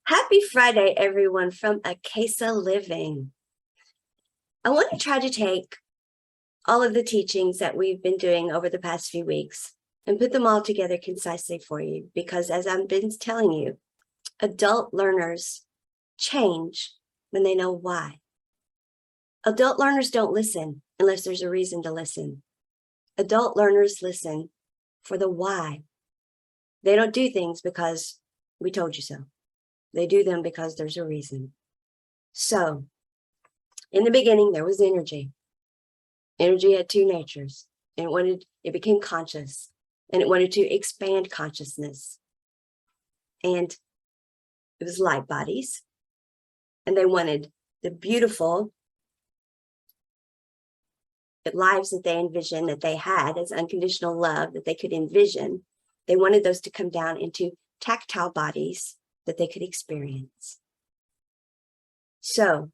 Happy Friday, everyone, from A Case of Living. I want to try to take all of the teachings that we've been doing over the past few weeks and put them all together concisely for you, because as I've been telling you, adult learners change when they know why. Adult learners don't listen unless there's a reason to listen. Adult learners listen for the why. They don't do things because we told you so. They do them because there's a reason. So, in the beginning, there was energy. Energy had two natures. And it became conscious, and it wanted to expand consciousness. And it was light bodies. And they wanted the beautiful lives that they envisioned, that they had as unconditional love, that they could envision. They wanted those to come down into tactile bodies that they could experience. So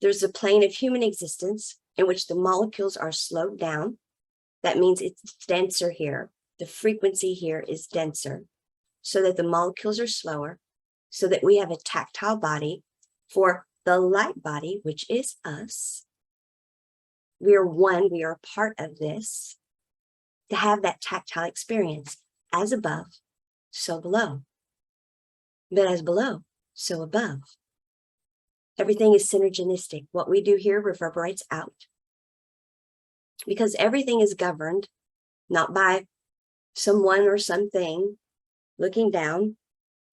there's a plane of human existence in which the molecules are slowed down. That means it's denser here. The frequency here is denser, so that the molecules are slower, so that we have a tactile body for the light body, which is us. We are one, we are a part of this, to have that tactile experience. As above, so below. But as below, so above. Everything is synergistic. What we do here reverberates out. Because everything is governed not by someone or something looking down,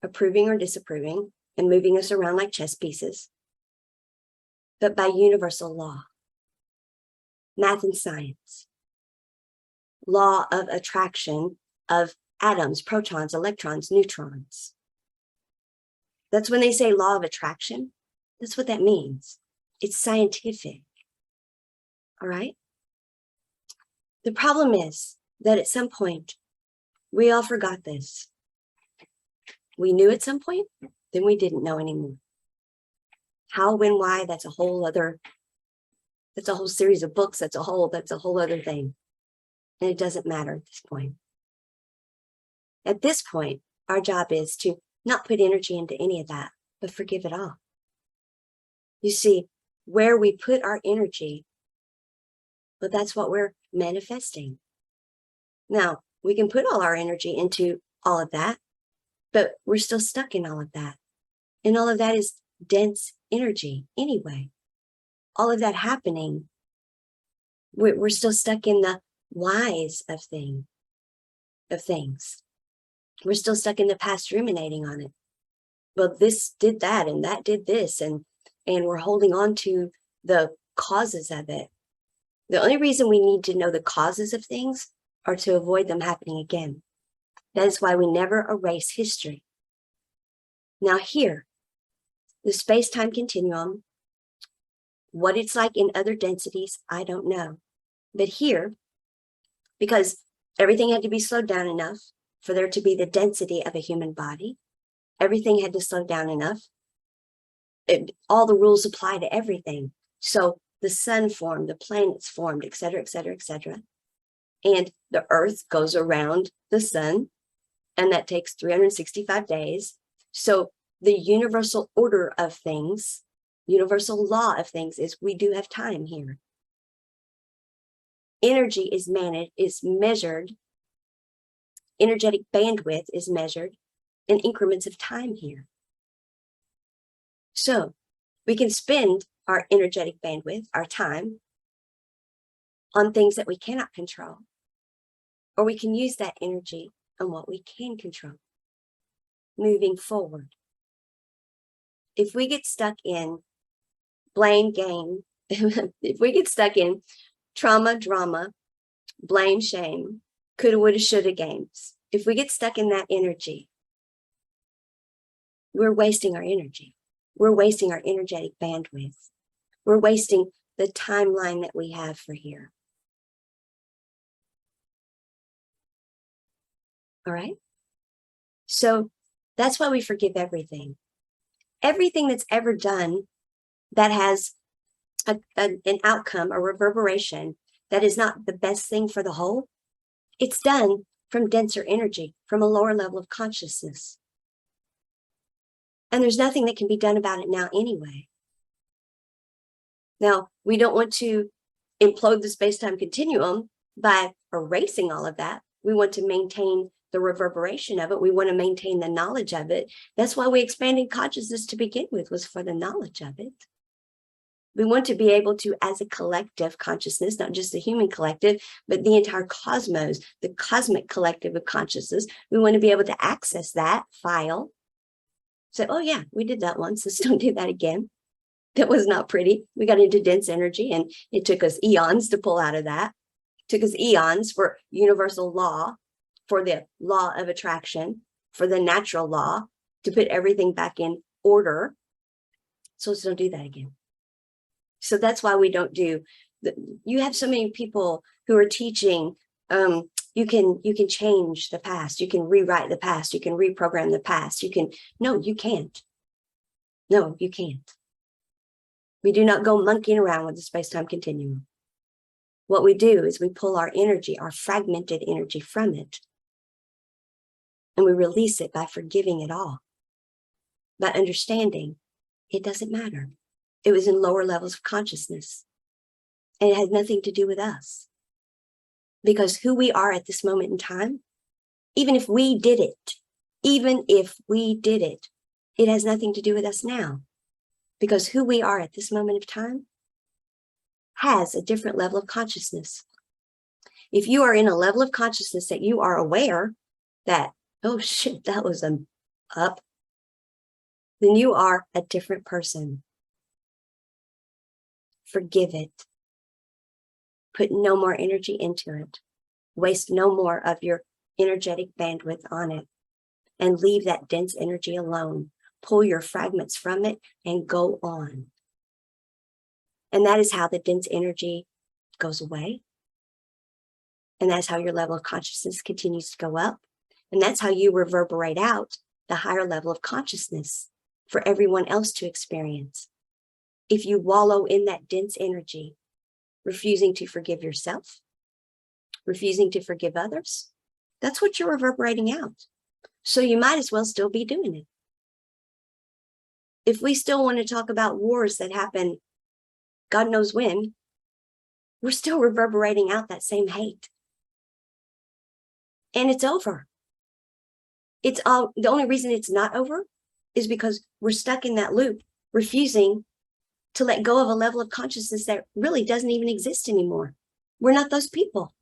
approving or disapproving, and moving us around like chess pieces, but by universal law. Math and science. Law of attraction of atoms, protons, electrons, neutrons. That's when they say law of attraction. That's what that means. It's scientific. All right? The problem is that at some point, we all forgot this. We knew at some point, then we didn't know anymore. How, when, why, that's a whole series of books, that's a whole other thing. And it doesn't matter at this point. At this point, our job is to not put energy into any of that, but forgive it all. You see, where we put our energy, but that's what we're manifesting. Now, we can put all our energy into all of that, but we're still stuck in all of that. And all of that is dense energy anyway. All of that happening, we're still stuck in the whys of things. We're still stuck in the past, ruminating on it. Well, this did that, and that did this, and we're holding on to the causes of it. The only reason we need to know the causes of things are to avoid them happening again. That is why we never erase history. Now here, the space-time continuum, what it's like in other densities, I don't know. But here, because everything had to be slowed down enough for there to be the density of a human body, everything had to slow down enough. All the rules apply to everything. So the sun formed, the planets formed, et cetera, et cetera, et cetera. And the earth goes around the sun, and that takes 365 days. So the universal order of things, universal law of things is we do have time here. Energy is measured, energetic bandwidth is measured in increments of time here. So we can spend our energetic bandwidth, our time, on things that we cannot control, or we can use that energy on what we can control, moving forward. If we get stuck in blame game, if we get stuck in trauma, drama, blame, shame, coulda, woulda, shoulda games, if we get stuck in that energy, we're wasting our energy. We're wasting our energetic bandwidth. We're wasting the timeline that we have for here. All right? So that's why we forgive everything. Everything that's ever done that has an outcome, a reverberation that is not the best thing for the whole, it's done from denser energy, from a lower level of consciousness. And there's nothing that can be done about it now anyway. Now, we don't want to implode the space-time continuum by erasing all of that. We want to maintain the reverberation of it. We want to maintain the knowledge of it. That's why we expanded consciousness to begin with, was for the knowledge of it. We want to be able to, as a collective consciousness, not just the human collective, but the entire cosmos, the cosmic collective of consciousness, we want to be able to access that file. Say, oh yeah, we did that once, let's don't do that again. That was not pretty. We got into dense energy and it took us eons to pull out of that. It took us eons for universal law, for the law of attraction, for the natural law, to put everything back in order. So let's don't do that again. So that's why we don't do, you have so many people who are teaching, you can change the past, you can rewrite the past, you can reprogram the past, no, you can't. No, you can't. We do not go monkeying around with the space-time continuum. What we do is we pull our energy, our fragmented energy from it, and we release it by forgiving it all, by understanding it doesn't matter. It was in lower levels of consciousness, and it had nothing to do with us. Because who we are at this moment in time, even if we did it, it has nothing to do with us now. Because who we are at this moment of time has a different level of consciousness. If you are in a level of consciousness that you are aware that, oh shit, that was an up, then you are a different person. Forgive it. Put no more energy into it. Waste no more of your energetic bandwidth on it. And leave that dense energy alone. Pull your fragments from it and go on. And that is how the dense energy goes away. And that's how your level of consciousness continues to go up. And that's how you reverberate out the higher level of consciousness for everyone else to experience. If you wallow in that dense energy, refusing to forgive yourself, refusing to forgive others, that's what you're reverberating out. So you might as well still be doing it. If we still want to talk about wars that happen, God knows when, we're still reverberating out that same hate. And it's over. It's all, the only reason it's not over is because we're stuck in that loop, refusing to let go of a level of consciousness that really doesn't even exist anymore. We're not those people.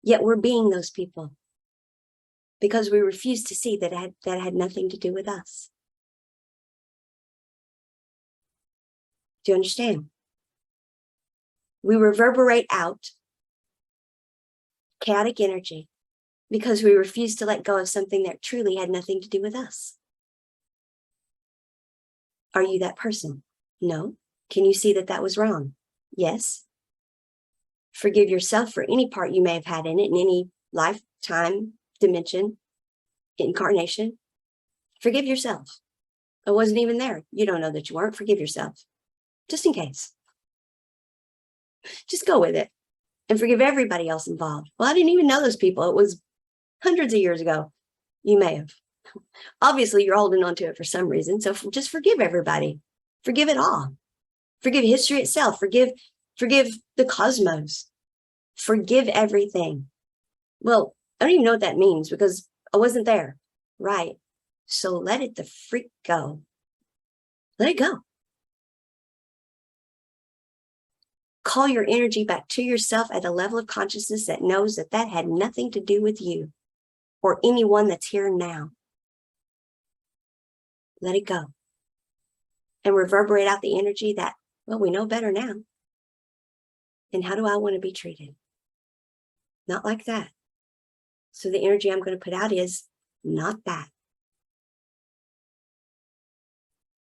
Yet we're being those people because we refuse to see that it had nothing to do with us. Do you understand? We reverberate out chaotic energy because we refuse to let go of something that truly had nothing to do with us. Are you that person? No. Can you see that that was wrong? Yes. Forgive yourself for any part you may have had in it, in any lifetime, dimension, incarnation. Forgive yourself. I wasn't even there. You don't know that you weren't. Forgive yourself. Just in case. Just go with it and forgive everybody else involved. Well, I didn't even know those people. It was hundreds of years ago. You may have. Obviously, you're holding on to it for some reason. So just forgive everybody. Forgive it all. Forgive history itself. Forgive the cosmos. Forgive everything. Well, I don't even know what that means because I wasn't there. Right. So let it the freak go. Let it go. Call your energy back to yourself at a level of consciousness that knows that that had nothing to do with you or anyone that's here now. Let it go. And reverberate out the energy that, well, we know better now. And how do I want to be treated? Not like that. So the energy I'm going to put out is not that.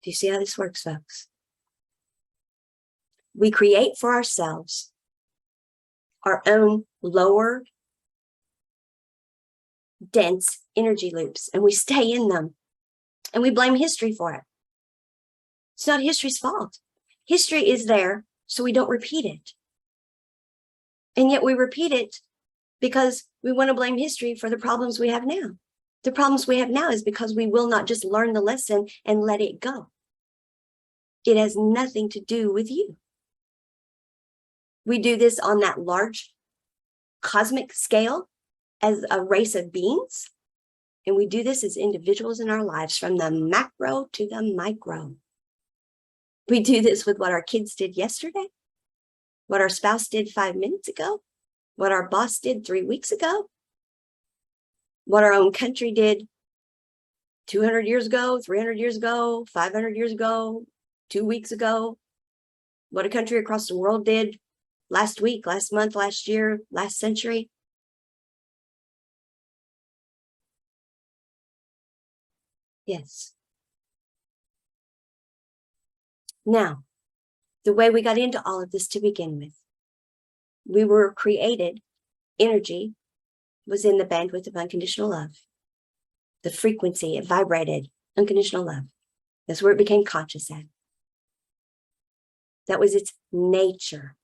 Do you see how this works, folks? We create for ourselves our own lower, dense energy loops, and we stay in them. And we blame history for it. It's not history's fault. History is there so we don't repeat it. And yet we repeat it because we want to blame history for the problems we have now. The problems we have now is because we will not just learn the lesson and let it go. It has nothing to do with you. We do this on that large cosmic scale as a race of beings. And we do this as individuals in our lives, from the macro to the micro. We do this with what our kids did yesterday, what our spouse did 5 minutes ago, what our boss did 3 weeks ago, what our own country did 200 years ago, 300 years ago, 500 years ago, 2 weeks ago, what a country across the world did last week, last month, last year, last century. Yes. Now, the way we got into all of this to begin with, we were created, energy was in the bandwidth of unconditional love. The frequency, it vibrated, unconditional love. That's where it became conscious at. That was its nature.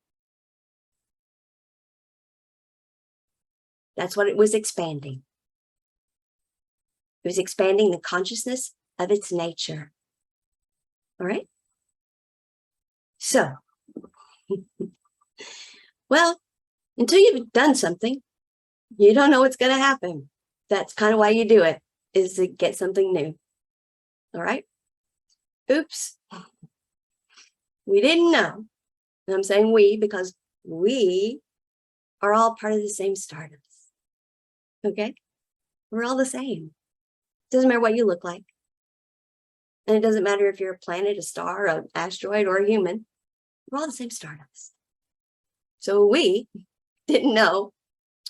That's what it was expanding. It was expanding the consciousness of its nature. All right? So, well, until you've done something, you don't know what's going to happen. That's kind of why you do it, is to get something new. All right? Oops. We didn't know. And I'm saying we because we are all part of the same stardust. Okay? We're all the same. Doesn't matter what you look like. And it doesn't matter if you're a planet, a star, an asteroid, or a human. We're all the same stardust. So we didn't know.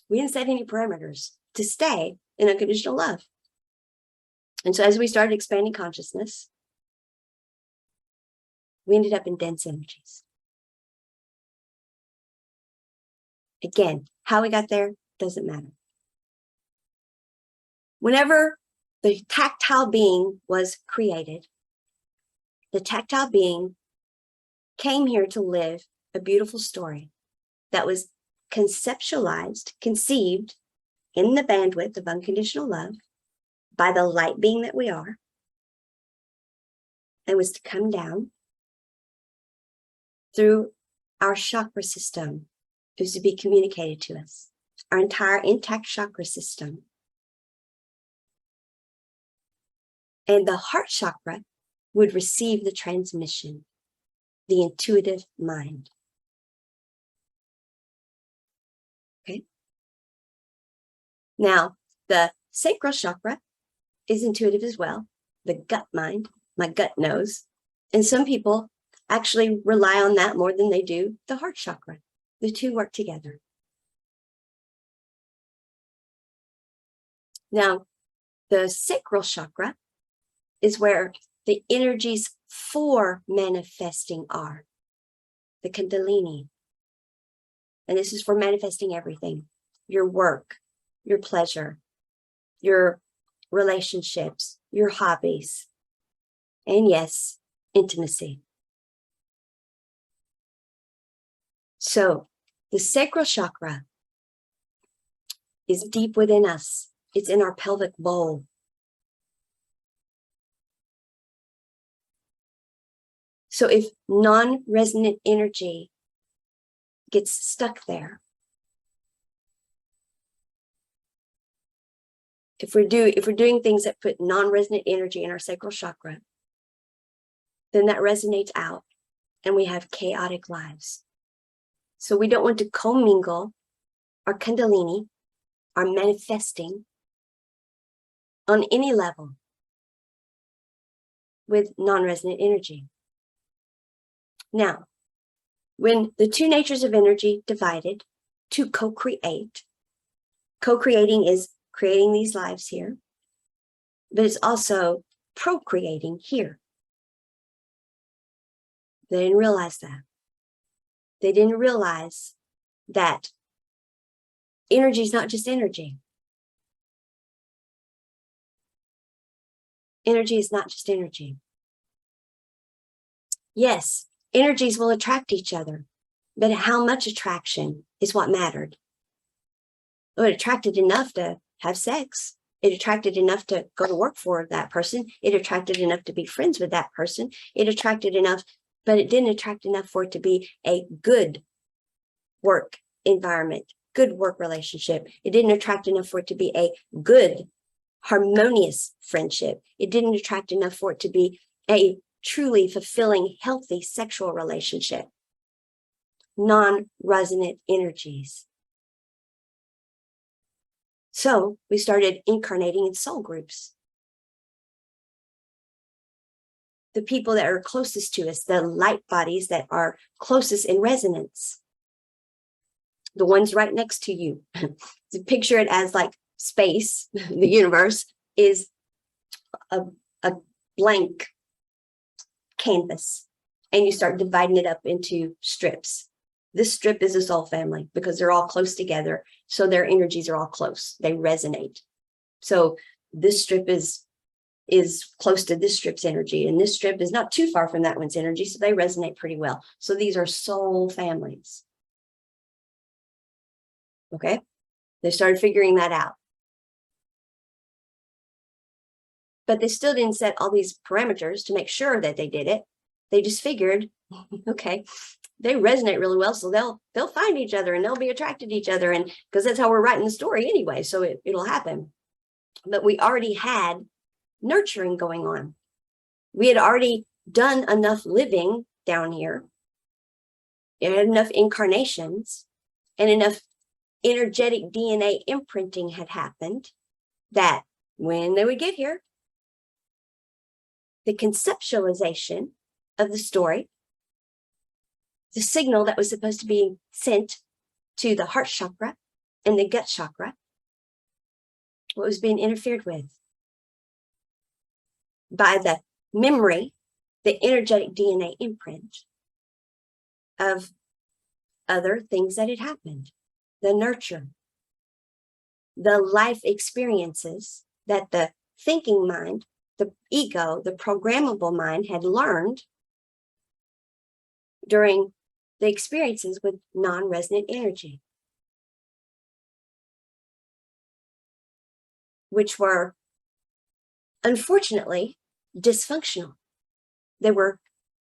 We didn't set any parameters to stay in unconditional love. And so as we started expanding consciousness, we ended up in dense energies. Again, how we got there doesn't matter. Whenever the tactile being was created, the tactile being came here to live a beautiful story that was conceptualized, conceived in the bandwidth of unconditional love by the light being that we are, and was to come down through our chakra system. It was to be communicated to us, our entire intact chakra system. And the heart chakra would receive the transmission, the intuitive mind. Okay. Now, the sacral chakra is intuitive as well, the gut mind, my gut knows. And some people actually rely on that more than they do the heart chakra. The two work together. Now, the sacral chakra is where the energies for manifesting are, the Kundalini. And this is for manifesting everything, your work, your pleasure, your relationships, your hobbies, and yes, intimacy. So the sacral chakra is deep within us. It's in our pelvic bowl. So if non-resonant energy gets stuck there, if we're doing things that put non-resonant energy in our sacral chakra, then that resonates out and we have chaotic lives. So we don't want to commingle our Kundalini, our manifesting, on any level with non-resonant energy. Now, when the two natures of energy divided to co-create, co-creating is creating these lives here, but it's also procreating here. They didn't realize that. They didn't realize that energy is not just energy. Energy is not just energy. Yes, energies will attract each other, but how much attraction is what mattered. It attracted enough to have sex, It attracted enough to go to work for that person. It attracted enough to be friends with that person. It attracted enough, but it didn't attract enough for it to be a good work environment, good work relationship. It didn't attract enough for it to be a good, harmonious friendship. It didn't attract enough for it to be a truly fulfilling, healthy sexual relationship. Non-resonant energies. So we started incarnating in soul groups. The people that are closest to us, the light bodies that are closest in resonance, the ones right next to you. To picture it as like space, the universe is a blank canvas, and you start dividing it up into strips. This strip is a soul family because they're all close together. So their energies are all close. They resonate. So this strip is close to this strip's energy, and this strip is not too far from that one's energy. So they resonate pretty well. So these are soul families. Okay. They started figuring that out. But they still didn't set all these parameters to make sure that they did it. They just figured, okay, they resonate really well, so they'll find each other and they'll be attracted to each other, and because that's how we're writing the story anyway, so it'll happen. But we already had nurturing going on. We had already done enough living down here. It had enough incarnations and enough energetic DNA imprinting had happened that when they would get here, the conceptualization of the story, the signal that was supposed to be sent to the heart chakra and the gut chakra, what was being interfered with by the memory, the energetic DNA imprint of other things that had happened, the nurture, the life experiences that the thinking mind, the ego, the programmable mind had learned during the experiences with non-resonant energy, which were unfortunately dysfunctional. They were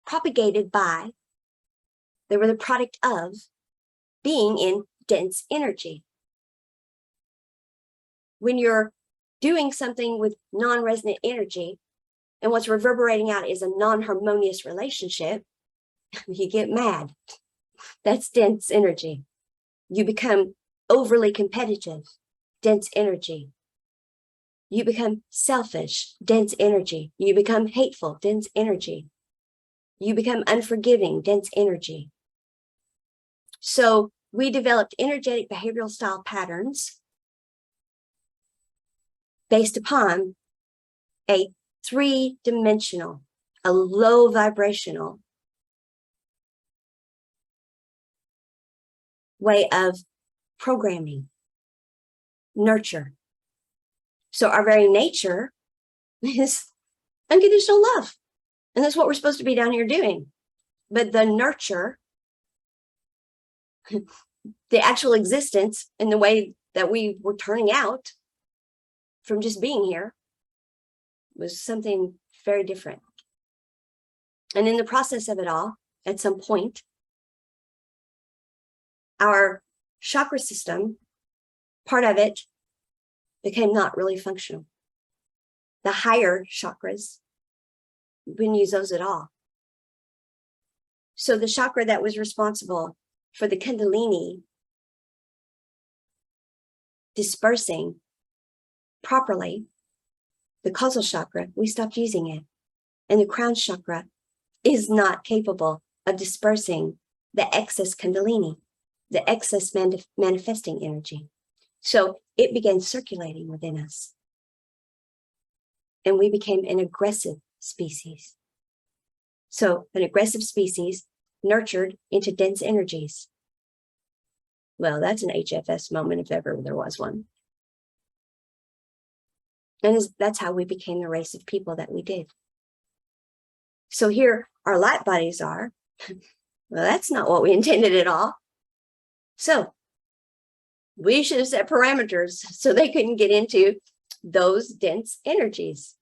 propagated by, they were the product of being in dense energy. When you're doing something with non-resonant energy and what's reverberating out is a non-harmonious relationship, you get mad. That's dense energy. You become overly competitive, dense energy. You become selfish, dense energy. You become hateful, dense energy. You become unforgiving, dense energy. So we developed energetic behavioral style patterns based upon a three-dimensional, a low vibrational way of programming, nurture. So our very nature is unconditional love. And that's what we're supposed to be down here doing. But the nurture, the actual existence and the way that we were turning out from just being here was something very different. And in the process of it all, at some point, our chakra system, part of it became not really functional. The higher chakras, we didn't use those at all. So the chakra that was responsible for the Kundalini dispersing properly, the causal chakra, we stopped using it. And the crown chakra is not capable of dispersing the excess Kundalini, the excess manifesting energy. So it began circulating within us. And we became an aggressive species. So an aggressive species nurtured into dense energies. Well, that's an HFS moment if ever there was one. And that's how we became the race of people that we did. So here our light bodies are. Well, that's not what we intended at all. So we should have set parameters so they couldn't get into those dense energies.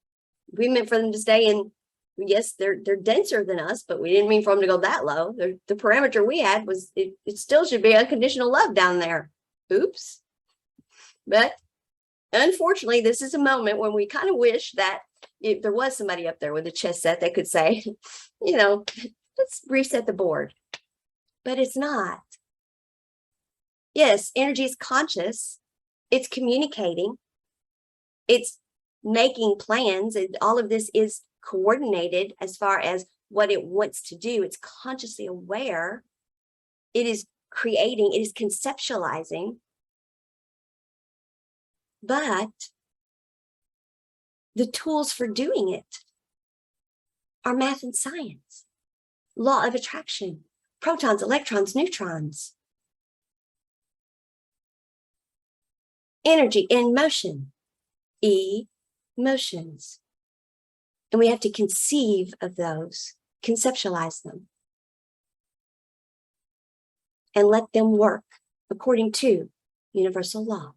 We meant for them to stay in, yes, they're denser than us, but we didn't mean for them to go that low. The parameter we had was it still should be unconditional love down there. Oops. But unfortunately, this is a moment when we kind of wish that if there was somebody up there with a chess set that could say, you know, let's reset the board. But it's not. Yes, energy is conscious. It's communicating. It's making plans. And all of this is coordinated as far as what it wants to do. It's consciously aware. It is creating. It is conceptualizing. But the tools for doing it are math and science, law of attraction, protons, electrons, neutrons, energy in motion, emotions. And we have to conceive of those, conceptualize them, and let them work according to universal law.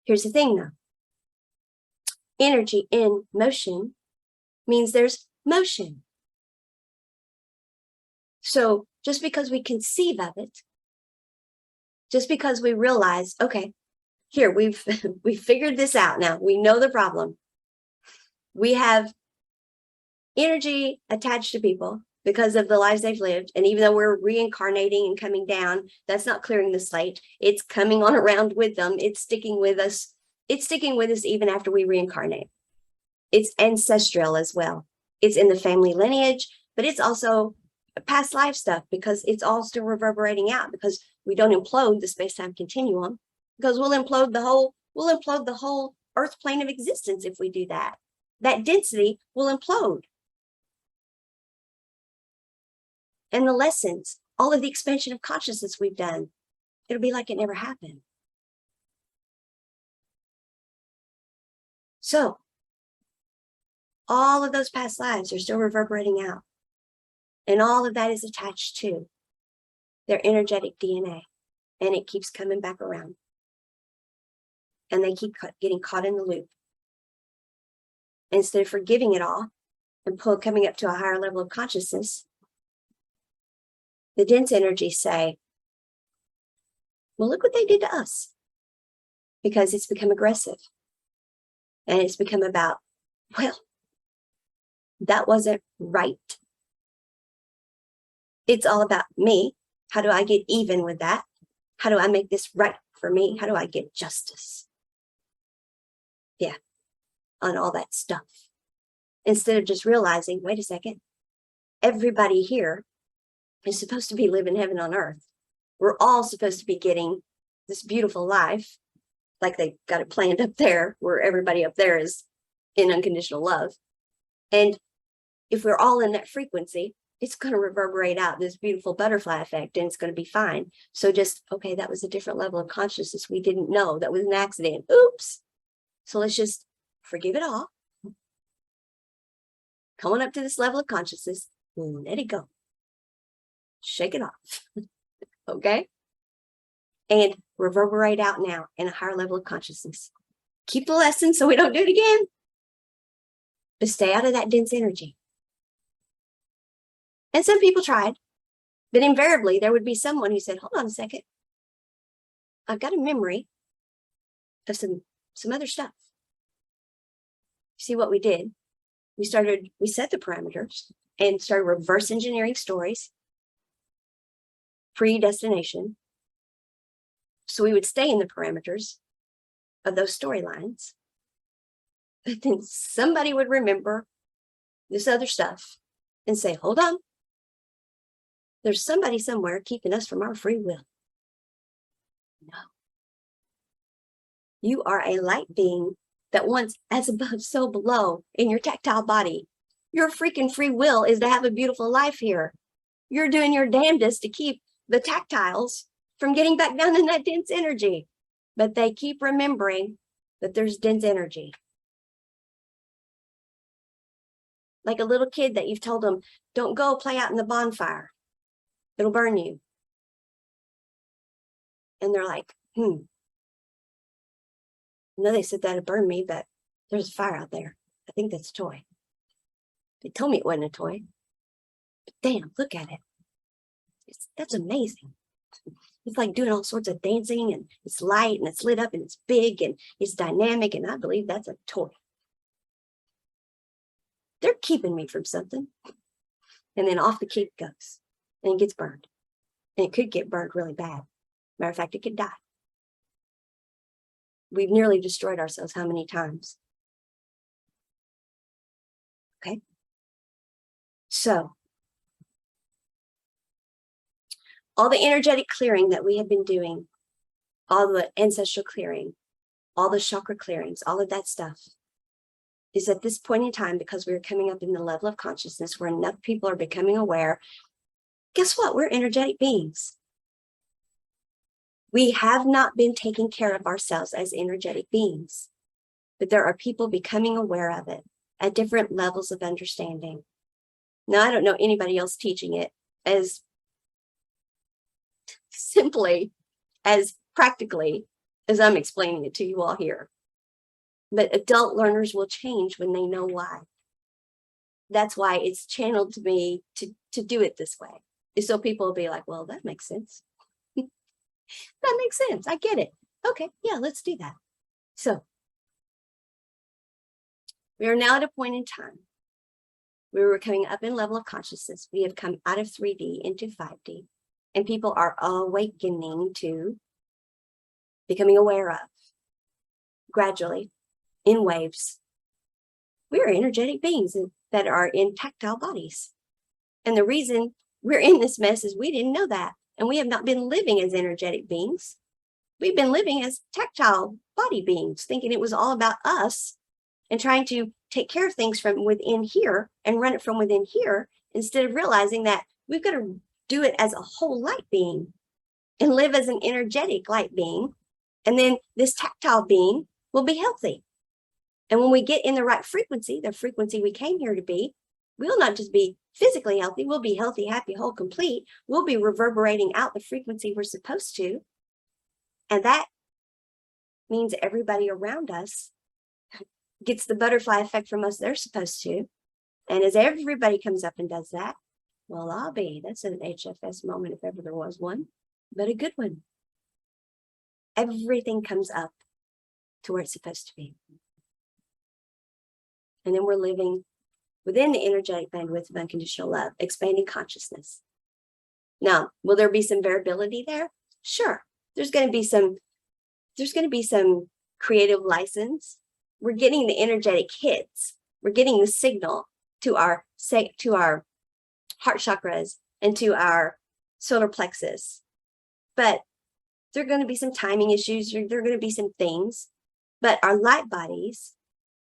Here's the thing though. Energy in motion means there's motion. So just because we conceive of it, just because we realize, okay, here we've figured this out now. We know the problem. We have energy attached to people because of the lives they've lived. And even though we're reincarnating and coming down, that's not clearing the slate. It's coming on around with them. It's sticking with us. It's sticking with us even after we reincarnate. It's ancestral as well. It's in the family lineage, but it's also past life stuff because it's all still reverberating out because we don't implode the space-time continuum because we'll implode the whole earth plane of existence if we do that. That density will implode. And the lessons, all of the expansion of consciousness we've done, it'll be like it never happened. So all of those past lives are still reverberating out. And all of that is attached to their energetic DNA. And it keeps coming back around. And they keep getting caught in the loop. Instead of forgiving it all and coming up to a higher level of consciousness, the dense energies say, well, look what they did to us. Because it's become aggressive. And it's become about, well, that wasn't right. It's all about me. How do I get even with that? How do I make this right for me? How do I get justice? Yeah, on all that stuff. Instead of just realizing, wait a second, everybody here is supposed to be living heaven on earth. We're all supposed to be getting this beautiful life, like they got it planned up there, where everybody up there is in unconditional love. And if we're all in that frequency, it's going to reverberate out this beautiful butterfly effect and it's going to be fine. So just, okay, that was a different level of consciousness. We didn't know that was an accident. Oops. So let's just forgive it all. Come on up to this level of consciousness and let it go. Shake it off. Okay. And reverberate out now in a higher level of consciousness. Keep the lesson so we don't do it again. But stay out of that dense energy. And some people tried, but invariably there would be someone who said, hold on a second. I've got a memory of some other stuff. See what we did? We set the parameters and started reverse engineering stories, predestination. So we would stay in the parameters of those storylines. But then somebody would remember this other stuff and say, hold on. There's somebody somewhere keeping us from our free will. No. You are a light being that wants as above, so below in your tactile body. Your freaking free will is to have a beautiful life here. You're doing your damnedest to keep the tactiles from getting back down in that dense energy. But they keep remembering that there's dense energy. Like a little kid that you've told them, don't go play out in the bonfire. It'll burn you. And they're like, no, they said that'd burn me, but there's a fire out there. I think that's a toy. They told me it wasn't a toy. But damn, look at it. That's amazing. It's like doing all sorts of dancing, and it's light and it's lit up and it's big and it's dynamic. And I believe that's a toy. They're keeping me from something. And then off the kid goes and it gets burned. And it could get burned really bad. Matter of fact, it could die. We've nearly destroyed ourselves how many times? Okay. So, all the energetic clearing that we have been doing, all the ancestral clearing, all the chakra clearings, all of that stuff is at this point in time, because we're coming up in the level of consciousness where enough people are becoming aware. Guess what? We're energetic beings. We have not been taking care of ourselves as energetic beings, but there are people becoming aware of it at different levels of understanding. Now, I don't know anybody else teaching it as simply, as practically as I'm explaining it to you all here. But adult learners will change when they know why. That's why it's channeled to me to do it this way. So people will be like, well, that makes sense. That makes sense. I get it. Okay, yeah, let's do that. So we are now at a point in time where we're coming up in level of consciousness. We have come out of 3D into 5D, and people are awakening to becoming aware of, gradually, in waves. We are energetic beings that are in tactile bodies. And the reason we're in this mess is we didn't know that. And we have not been living as energetic beings. We've been living as tactile body beings, thinking it was all about us and trying to take care of things from within here and run it from within here, instead of realizing that we've got to do it as a whole light being and live as an energetic light being. And then this tactile being will be healthy. And when we get in the right frequency, the frequency we came here to be, we'll not just be physically healthy, we'll be healthy, happy, whole, complete. We'll be reverberating out the frequency we're supposed to. And that means everybody around us gets the butterfly effect from us they're supposed to. And as everybody comes up and does that, well, that's an HFS moment if ever there was one, but a good one. Everything comes up to where it's supposed to be. And then we're living within the energetic bandwidth of unconditional love, expanding consciousness. Now, will there be some variability there? Sure. There's going to be some creative license. We're getting the energetic hits. We're getting the signal to our heart chakras and to our solar plexus. But there are going to be some timing issues. There are going to be some things. But our light bodies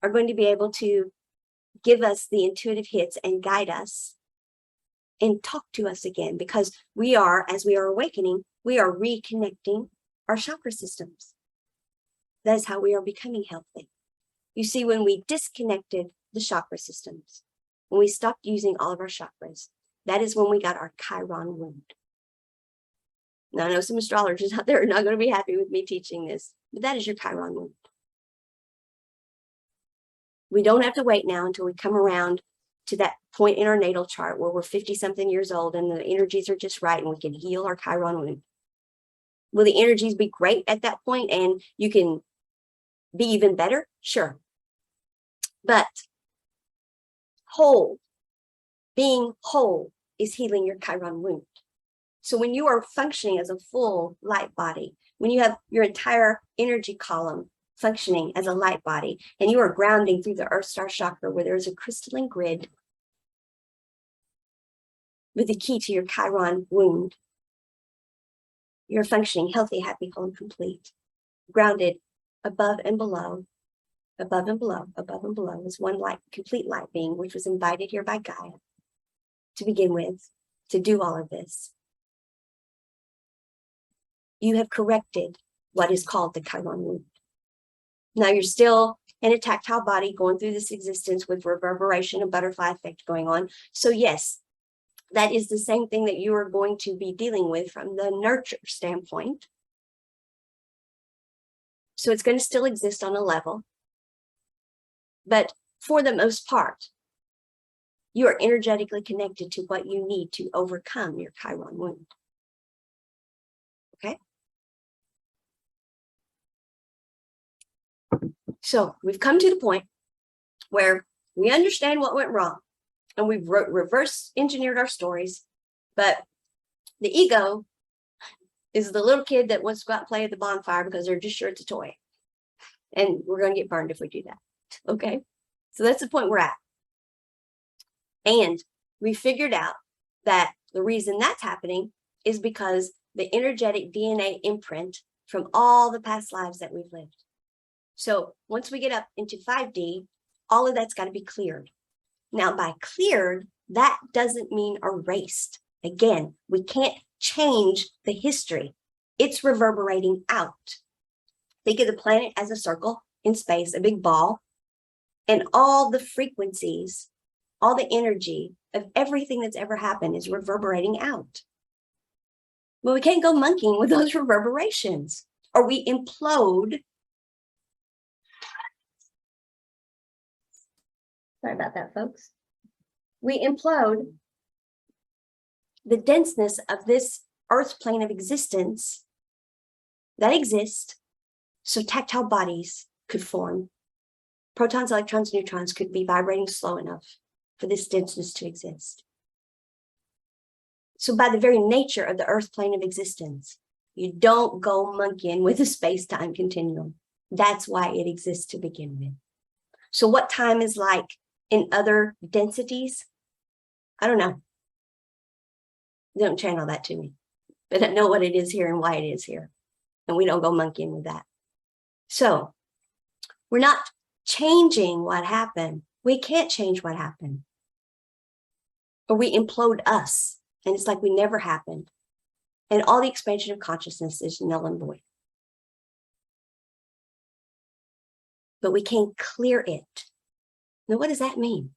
are going to be able to give us the intuitive hits and guide us and talk to us again, because we are, as we are awakening, we are reconnecting our chakra systems. That is how we are becoming healthy. You see, when we disconnected the chakra systems, when we stopped using all of our chakras, that is when we got our Chiron wound. Now, I know some astrologers out there are not going to be happy with me teaching this, but that is your Chiron wound. We don't have to wait now until we come around to that point in our natal chart where we're 50-something years old and the energies are just right and we can heal our Chiron wound. Will the energies be great at that point and you can be even better? Sure. But being whole is healing your Chiron wound. So when you are functioning as a full light body, when you have your entire energy column functioning as a light body, and you are grounding through the Earth Star Chakra where there's a crystalline grid with the key to your Chiron wound, you're functioning healthy, happy, whole, and complete, grounded above and below, above and below, above and below is one light, complete light being, which was invited here by Gaia to begin with, to do all of this. You have corrected what is called the Chiron wound. Now you're still in a tactile body going through this existence with reverberation and butterfly effect going on. So yes, that is the same thing that you are going to be dealing with from the nurture standpoint. So it's going to still exist on a level. But for the most part, you are energetically connected to what you need to overcome your Chiron wound. Okay? So we've come to the point where we understand what went wrong and we've reverse engineered our stories, but the ego is the little kid that wants to go out and play at the bonfire because they're just sure it's a toy. And we're going to get burned if we do that. Okay? So that's the point we're at. And we figured out that the reason that's happening is because the energetic DNA imprint from all the past lives that we've lived. So once we get up into 5D, all of that's got to be cleared. Now, by cleared, that doesn't mean erased. Again, we can't change the history. It's reverberating out. Think of the planet as a circle in space, a big ball, and all the frequencies, all the energy of everything that's ever happened is reverberating out. Well, we can't go monkeying with those reverberations, or we implode. Sorry about that, folks. We implode the denseness of this earth plane of existence that exists so tactile bodies could form. Protons, electrons, neutrons could be vibrating slow enough for this denseness to exist. So by the very nature of the earth plane of existence, you don't go monkeying with a space-time continuum. That's why it exists to begin with. So what time is like in other densities? I don't know. They don't channel that to me, but I know what it is here and why it is here. And we don't go monkeying with that. So we're not changing what happened. We can't change what happened. Or we implode us, and it's like we never happened. And all the expansion of consciousness is null and void. But we can clear it. Now, what does that mean?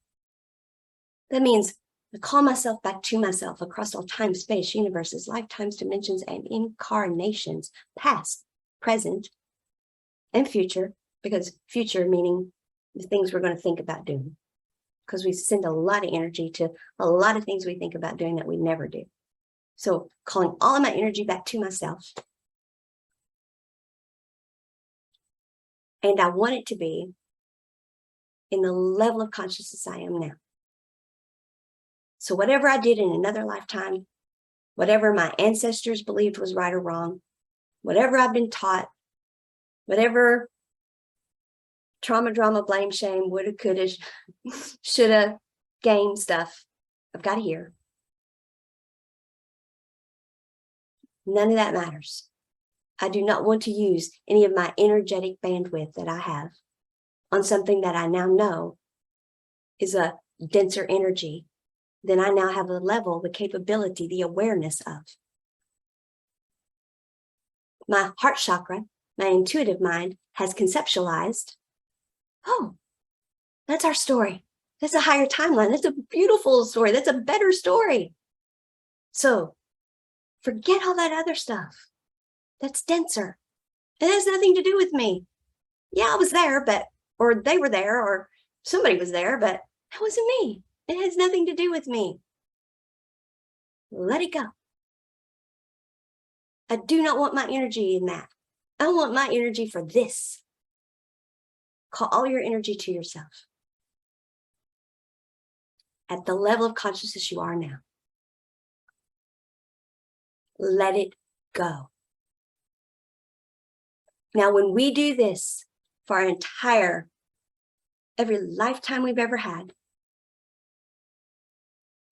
That means I call myself back to myself across all time, space, universes, lifetimes, dimensions, and incarnations, past, present, and future, because future meaning the things we're going to think about doing. Because we send a lot of energy to a lot of things we think about doing that we never do. So calling all of my energy back to myself. And I want it to be in the level of consciousness I am now. So whatever I did in another lifetime, whatever my ancestors believed was right or wrong, whatever I've been taught, whatever trauma, drama, blame, shame, woulda, coulda, shoulda, game stuff, I've got to hear. None of that matters. I do not want to use any of my energetic bandwidth that I have on something that I now know is a denser energy than I now have the level, the capability, the awareness of. My heart chakra, my intuitive mind, has conceptualized, oh, that's our story. That's a higher timeline. That's a beautiful story. That's a better story. So forget all that other stuff. That's denser. It has nothing to do with me. Yeah, I was there, or they were there, or somebody was there, but that wasn't me. It has nothing to do with me. Let it go. I do not want my energy in that. I want my energy for this. Call all your energy to yourself. At the level of consciousness you are now. Let it go. Now, when we do this for our every lifetime we've ever had,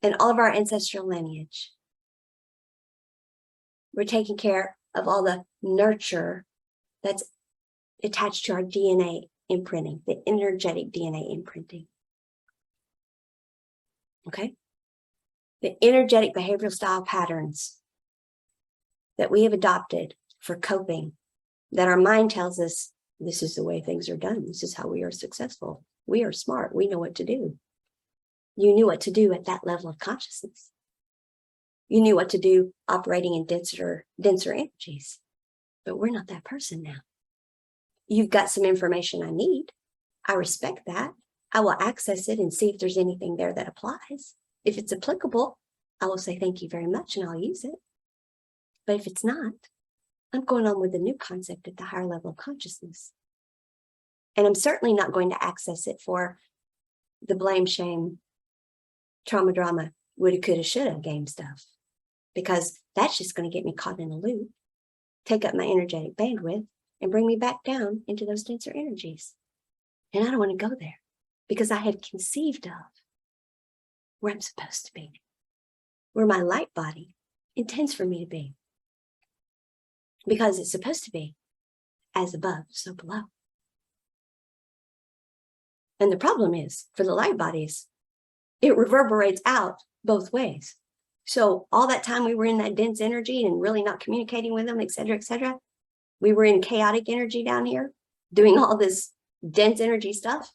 and all of our ancestral lineage, we're taking care of all the nurture that's attached to our DNA imprinting, the energetic DNA imprinting. Okay? The energetic behavioral style patterns that we have adopted for coping, that our mind tells us this is the way things are done. This is how we are successful. We are smart. We know what to do. You knew what to do at that level of consciousness. You knew what to do operating in denser energies. But we're not that person now. you've got some information I need. I respect that. I will access it and see if there's anything there that applies. If it's applicable, I will say thank you very much and I'll use it. But if it's not, I'm going on with a new concept at the higher level of consciousness. And I'm certainly not going to access it for the blame, shame, trauma, drama, woulda, coulda, shoulda game stuff, because that's just going to get me caught in a loop, take up my energetic bandwidth, and bring me back down into those denser energies. And I don't want to go there because I have conceived of where I'm supposed to be, where my light body intends for me to be, because it's supposed to be as above, so below. And the problem is, for the light bodies, it reverberates out both ways. So all that time we were in that dense energy and really not communicating with them, et cetera, we were in chaotic energy down here, doing all this dense energy stuff.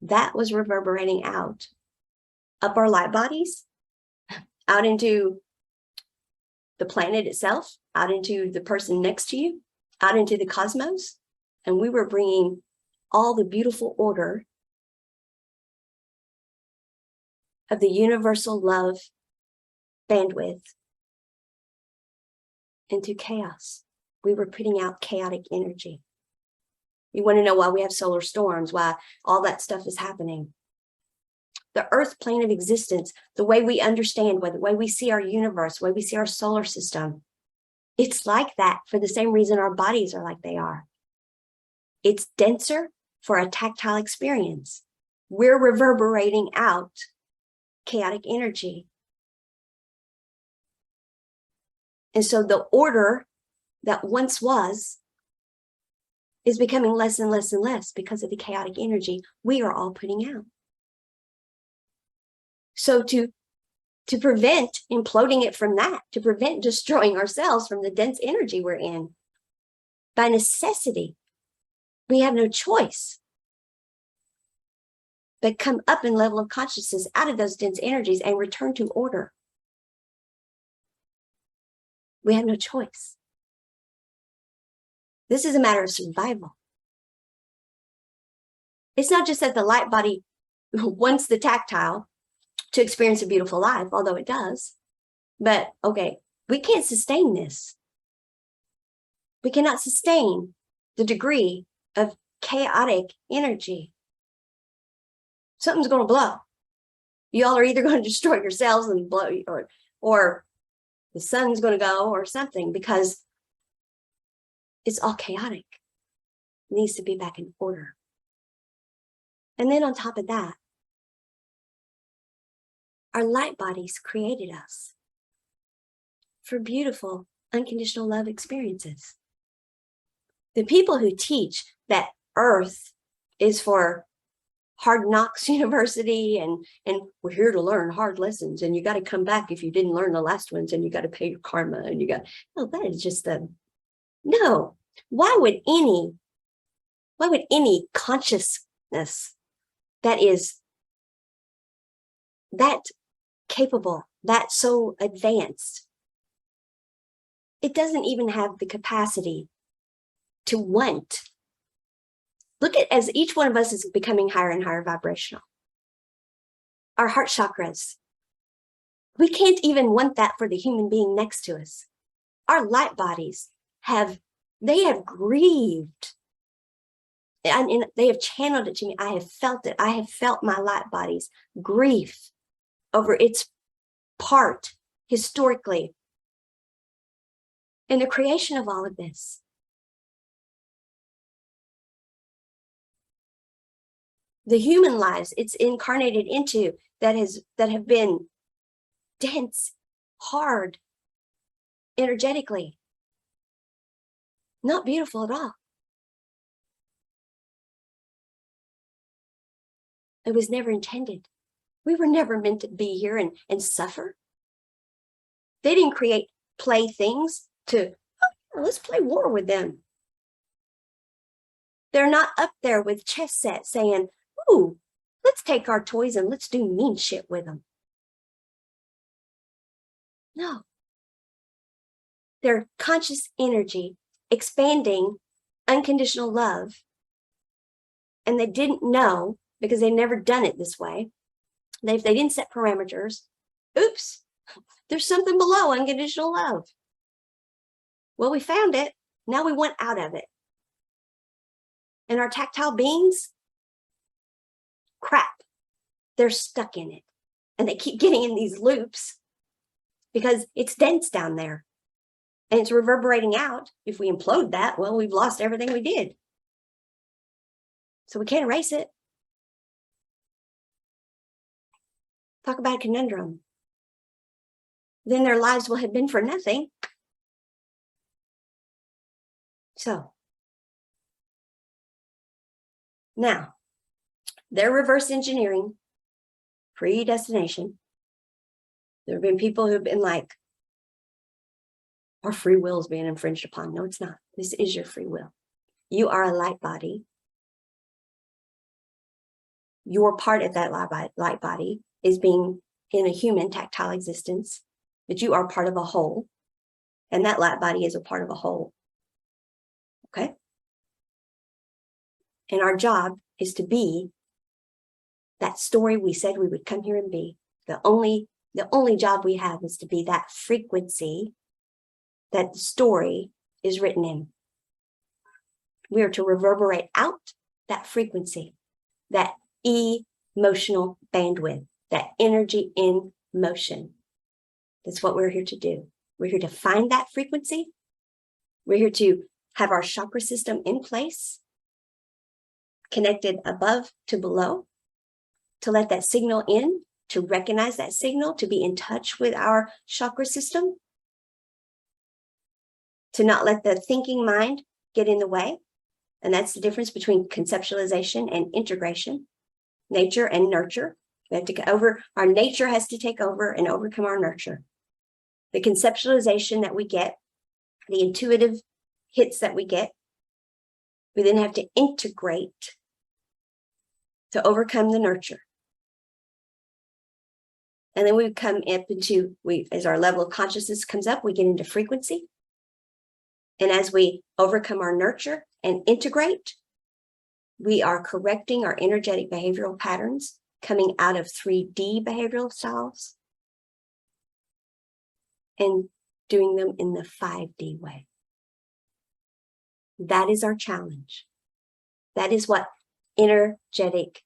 That was reverberating out up our light bodies, out into the planet itself, out into the person next to you, out into the cosmos. And we were bringing all the beautiful order of the universal love bandwidth into chaos. We were putting out chaotic energy. You want to know why we have solar storms, why all that stuff is happening. The earth plane of existence, the way we understand, the way we see our universe, the way we see our solar system, it's like that for the same reason our bodies are like they are. It's denser for a tactile experience. We're reverberating out chaotic energy. And so the order that once was is becoming less and less and less because of the chaotic energy we are all putting out. So to prevent imploding it from that, to prevent destroying ourselves from the dense energy we're in, by necessity, we have no choice but come up in level of consciousness out of those dense energies and return to order. We have no choice. This is a matter of survival. It's not just that the light body wants the tactile to experience a beautiful life, although it does. But okay, we can't sustain this. We cannot sustain the degree of chaotic energy. Something's going to blow. Y'all are either going to destroy yourselves and blow, or the sun's going to go or something, because it's all chaotic. It needs to be back in order. And then on top of that, our light bodies created us for beautiful, unconditional love experiences. The people who teach that Earth is for Hard Knocks University and we're here to learn hard lessons and you got to come back if you didn't learn the last ones and you got to pay your karma and you got, no, that is just no. Why would any consciousness that is that capable, that so advanced, it doesn't even have the capacity to want. Look at, as each one of us is becoming higher and higher vibrational, our heart chakras, we can't even want that for the human being next to us. Our light bodies have grieved. And they have channeled it to me. I have felt it. I have felt my light body's grief over its part historically in the creation of all of this. The human lives it's incarnated into that have been dense, hard, energetically, not beautiful at all. It was never intended. We were never meant to be here and suffer. They didn't create playthings to, oh, let's play war with them. They're not up there with chess sets saying, ooh, let's take our toys and let's do mean shit with them. No. They're conscious energy expanding unconditional love, and they didn't know because they've never done it this way. They didn't set parameters. Oops, there's something below unconditional love. Well, we found it. Now we went out of it. And our tactile beings, crap, they're stuck in it. And they keep getting in these loops because it's dense down there. And it's reverberating out. If we implode that, well, we've lost everything we did. So we can't erase it. Talk about a conundrum. Then their lives will have been for nothing. So now they're reverse engineering predestination. There have been people who've been like, our free will is being infringed upon. No, it's not. This is your free will. You are a light body. Your part of that light body is being in a human tactile existence, but you are part of a whole, and that light body is a part of a whole. Okay? And our job is to be that story we said we would come here and be. The only job we have is to be that frequency that the story is written in. We are to reverberate out that frequency, that emotional bandwidth, that energy in motion. That's what we're here to do. We're here to find that frequency. We're here to have our chakra system in place, connected above to below, to let that signal in, to recognize that signal, to be in touch with our chakra system, to not let the thinking mind get in the way. And that's the difference between conceptualization and integration, nature and nurture. We have to get over, our nature has to take over and overcome our nurture. The conceptualization that we get, the intuitive hits that we get, we then have to integrate to overcome the nurture. And then we come up into, as our level of consciousness comes up, we get into frequency. And as we overcome our nurture and integrate, we are correcting our energetic behavioral patterns coming out of 3D behavioral styles and doing them in the 5D way. That is our challenge. That is what energetic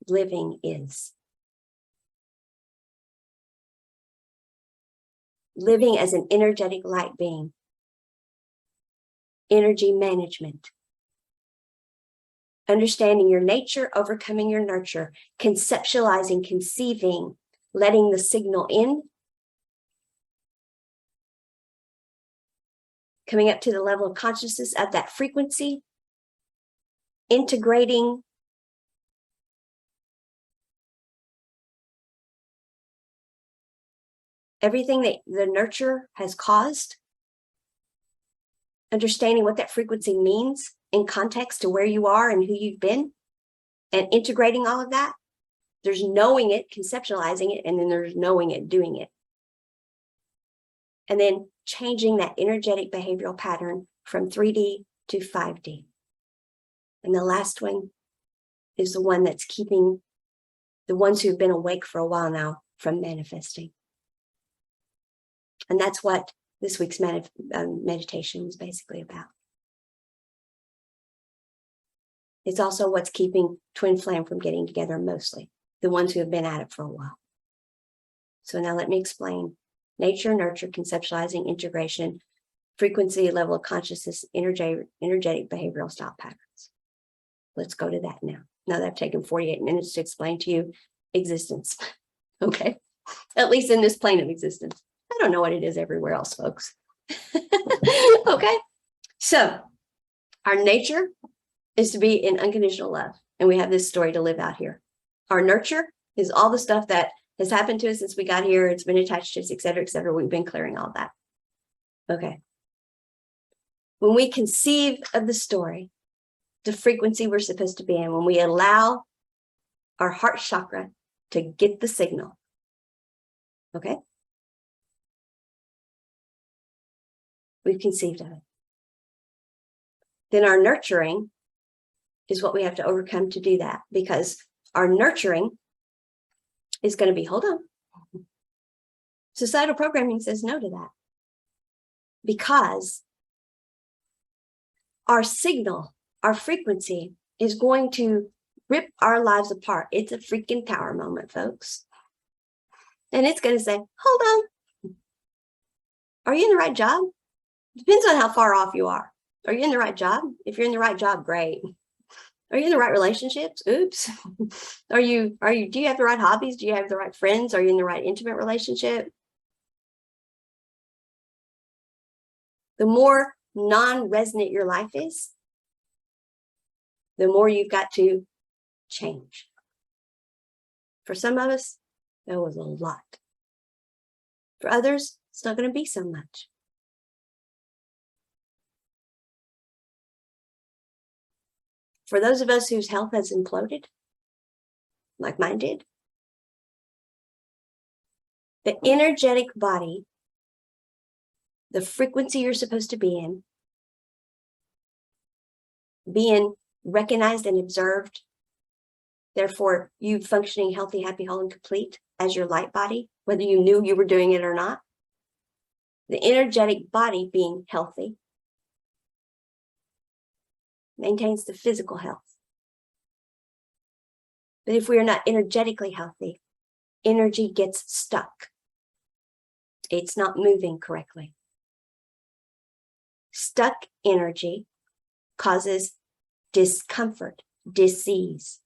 living is. Living as an energetic light being. Energy management. Understanding your nature, overcoming your nurture, conceptualizing, conceiving, letting the signal in, coming up to the level of consciousness of that frequency, integrating everything that the nurture has caused, understanding what that frequency means in context to where you are and who you've been, and integrating all of that. There's knowing it, conceptualizing it, and then there's knowing it, doing it. And then changing that energetic behavioral pattern from 3D to 5D. And the last one is the one that's keeping the ones who've been awake for a while now from manifesting. And that's what this week's meditation was basically about. It's also what's keeping Twin Flame from getting together mostly, the ones who have been at it for a while. So now let me explain nature, nurture, conceptualizing, integration, frequency, level of consciousness, energetic behavioral style patterns. Let's go to that now. Now that I've taken 48 minutes to explain to you existence. Okay, at least in this plane of existence. I don't know what it is everywhere else, folks. Okay, so our nature is to be in unconditional love, and we have this story to live out here. Our nurture is all the stuff that has happened to us since we got here. It's been attached to us, et cetera, et cetera. We've been clearing all that. Okay. When we conceive of the story, the frequency we're supposed to be in, when we allow our heart chakra to get the signal, okay? We've conceived of it. then our nurturing is what we have to overcome to do that, because our nurturing is going to be, hold on. Societal programming says no to that, because our signal, our frequency is going to rip our lives apart. It's a freaking power moment, folks. And it's going to say, hold on. Are you in the right job? Depends on how far off you are. Are you in the right job? If you're in the right job, great. Are you in the right relationships? Oops. Do you have the right hobbies? Do you have the right friends? Are you in the right intimate relationship? The more non-resonant your life is, the more you've got to change. For some of us, that was a lot. For others, it's not going to be so much. For those of us whose health has imploded, like mine did, the energetic body, the frequency you're supposed to be in, being recognized and observed, therefore you functioning healthy, happy, whole, and complete as your light body, whether you knew you were doing it or not, the energetic body being healthy maintains the physical health. But if we are not energetically healthy, energy gets stuck. It's not moving correctly. Stuck energy causes discomfort, disease,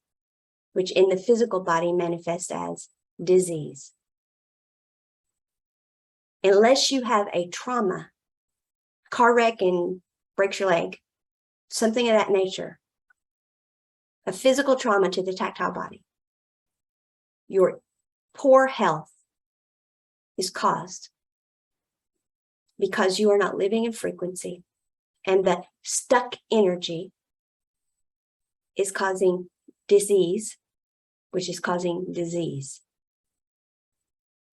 which in the physical body manifests as disease. Unless you have a trauma, car wreck and breaks your leg, something of that nature, a physical trauma to the tactile body, your poor health is caused because you are not living in frequency, and the stuck energy is causing disease, which is causing disease.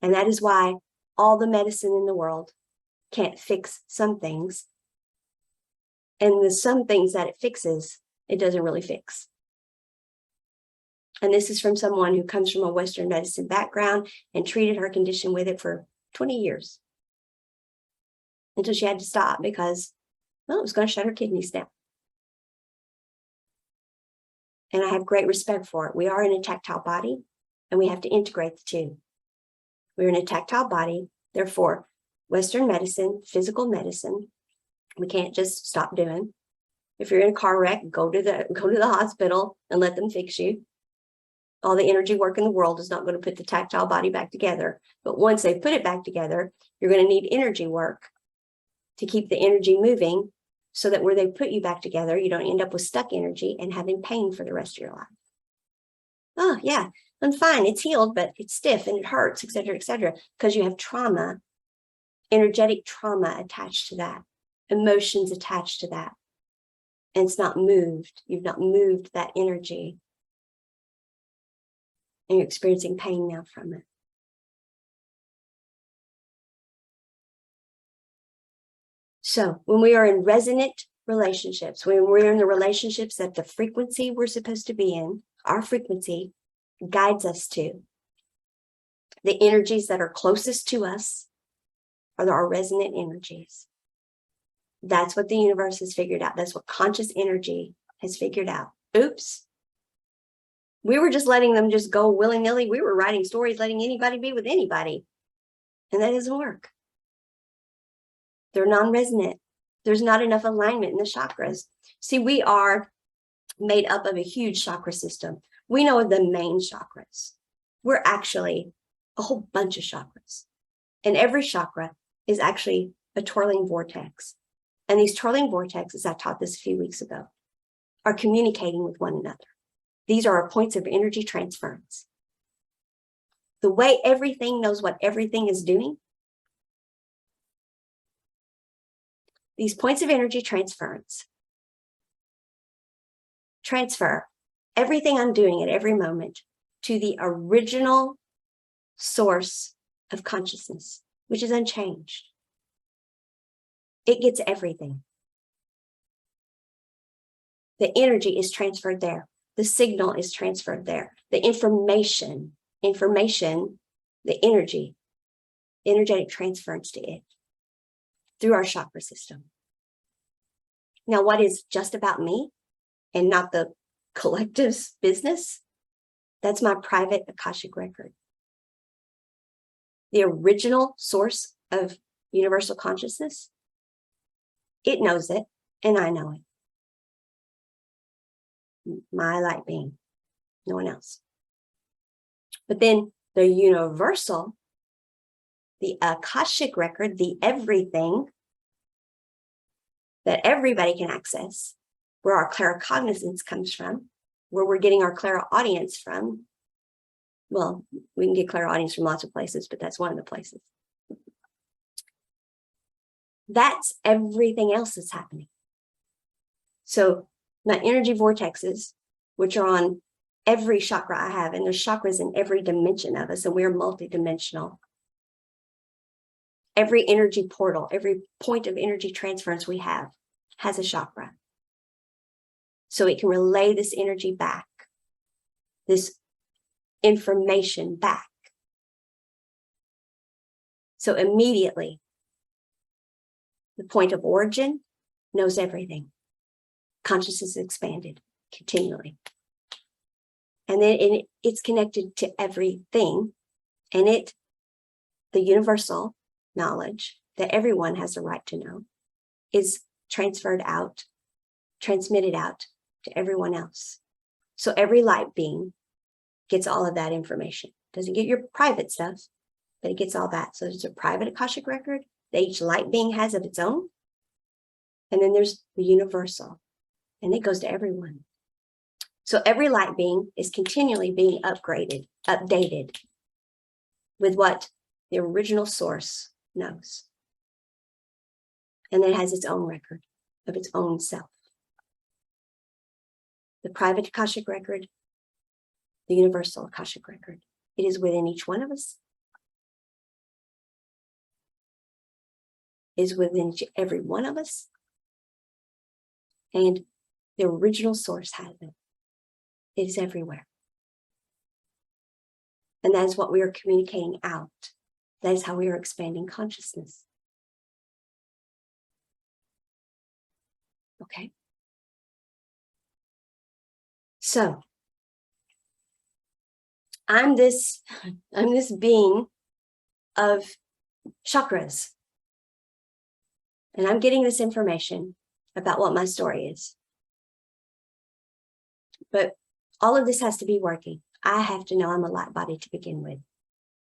And that is why all the medicine in the world can't fix some things. And the some things that it fixes, it doesn't really fix. And this is from someone who comes from a Western medicine background and treated her condition with it for 20 years. Until she had to stop because, well, it was going to shut her kidneys down. And I have great respect for it. We are in a tactile body, and we have to integrate the two. We're in a tactile body, therefore, Western medicine, physical medicine, we can't just stop doing. If you're in a car wreck, go to the hospital and let them fix you. All the energy work in the world is not going to put the tactile body back together. But once they put it back together, you're going to need energy work to keep the energy moving, so that where they put you back together, you don't end up with stuck energy and having pain for the rest of your life. Oh, yeah, I'm fine. It's healed, but it's stiff and it hurts, et cetera, because you have trauma, energetic trauma attached to that, emotions attached to that. And it's not moved. You've not moved that energy. And you're experiencing pain now from it. So when we are in resonant relationships, when we're in the relationships that the frequency we're supposed to be in, our frequency guides us to, the energies that are closest to us are our resonant energies. That's what the universe has figured out. That's what conscious energy has figured out. Oops. We were just letting them just go willy-nilly. We were writing stories, letting anybody be with anybody. And that doesn't work. They're non-resonant. There's not enough alignment in the chakras. See, we are made up of a huge chakra system. We know the main chakras. We're actually a whole bunch of chakras. And every chakra is actually a twirling vortex. And these twirling vortexes, I taught this a few weeks ago, are communicating with one another. These are our points of energy transference. The way everything knows what everything is doing, these points of energy transference transfer everything I'm doing at every moment to the original source of consciousness, which is unchanged. It gets everything. The energy is transferred there. The signal is transferred there. The information, the energy, energetic transference to it through our chakra system. Now, what is just about me and not the collective's business? That's my private Akashic record. The original source of universal consciousness, it knows it, and I know it. My light being, no one else. But then the universal, the Akashic record, the everything that everybody can access, where our claircognizance comes from, where we're getting our clairaudience from. Well, we can get clairaudience from lots of places, but that's one of the places. That's everything else that's happening. So my energy vortexes, which are on every chakra I have, and there's chakras in every dimension of us, and we're multidimensional. Every energy portal, every point of energy transference we have has a chakra. So it can relay this energy back, this information back. So immediately, the point of origin knows everything. Consciousness is expanded continually. And then it's connected to everything. And the universal knowledge that everyone has a right to know, is transferred out, transmitted out to everyone else. So every light being gets all of that information. Doesn't get your private stuff, but it gets all that. So there's a private Akashic record that each light being has of its own. And then there's the universal, and it goes to everyone. So every light being is continually being upgraded, updated with what the original source knows. And it has its own record of its own self. The private Akashic record, the universal Akashic record. It is within each one of us. It is within every one of us. And the original source has it. It is everywhere. And that is what we are communicating out. That is how we are expanding consciousness. Okay. So I'm this being of chakras. And I'm getting this information about what my story is. But all of this has to be working. I have to know I'm a light body to begin with.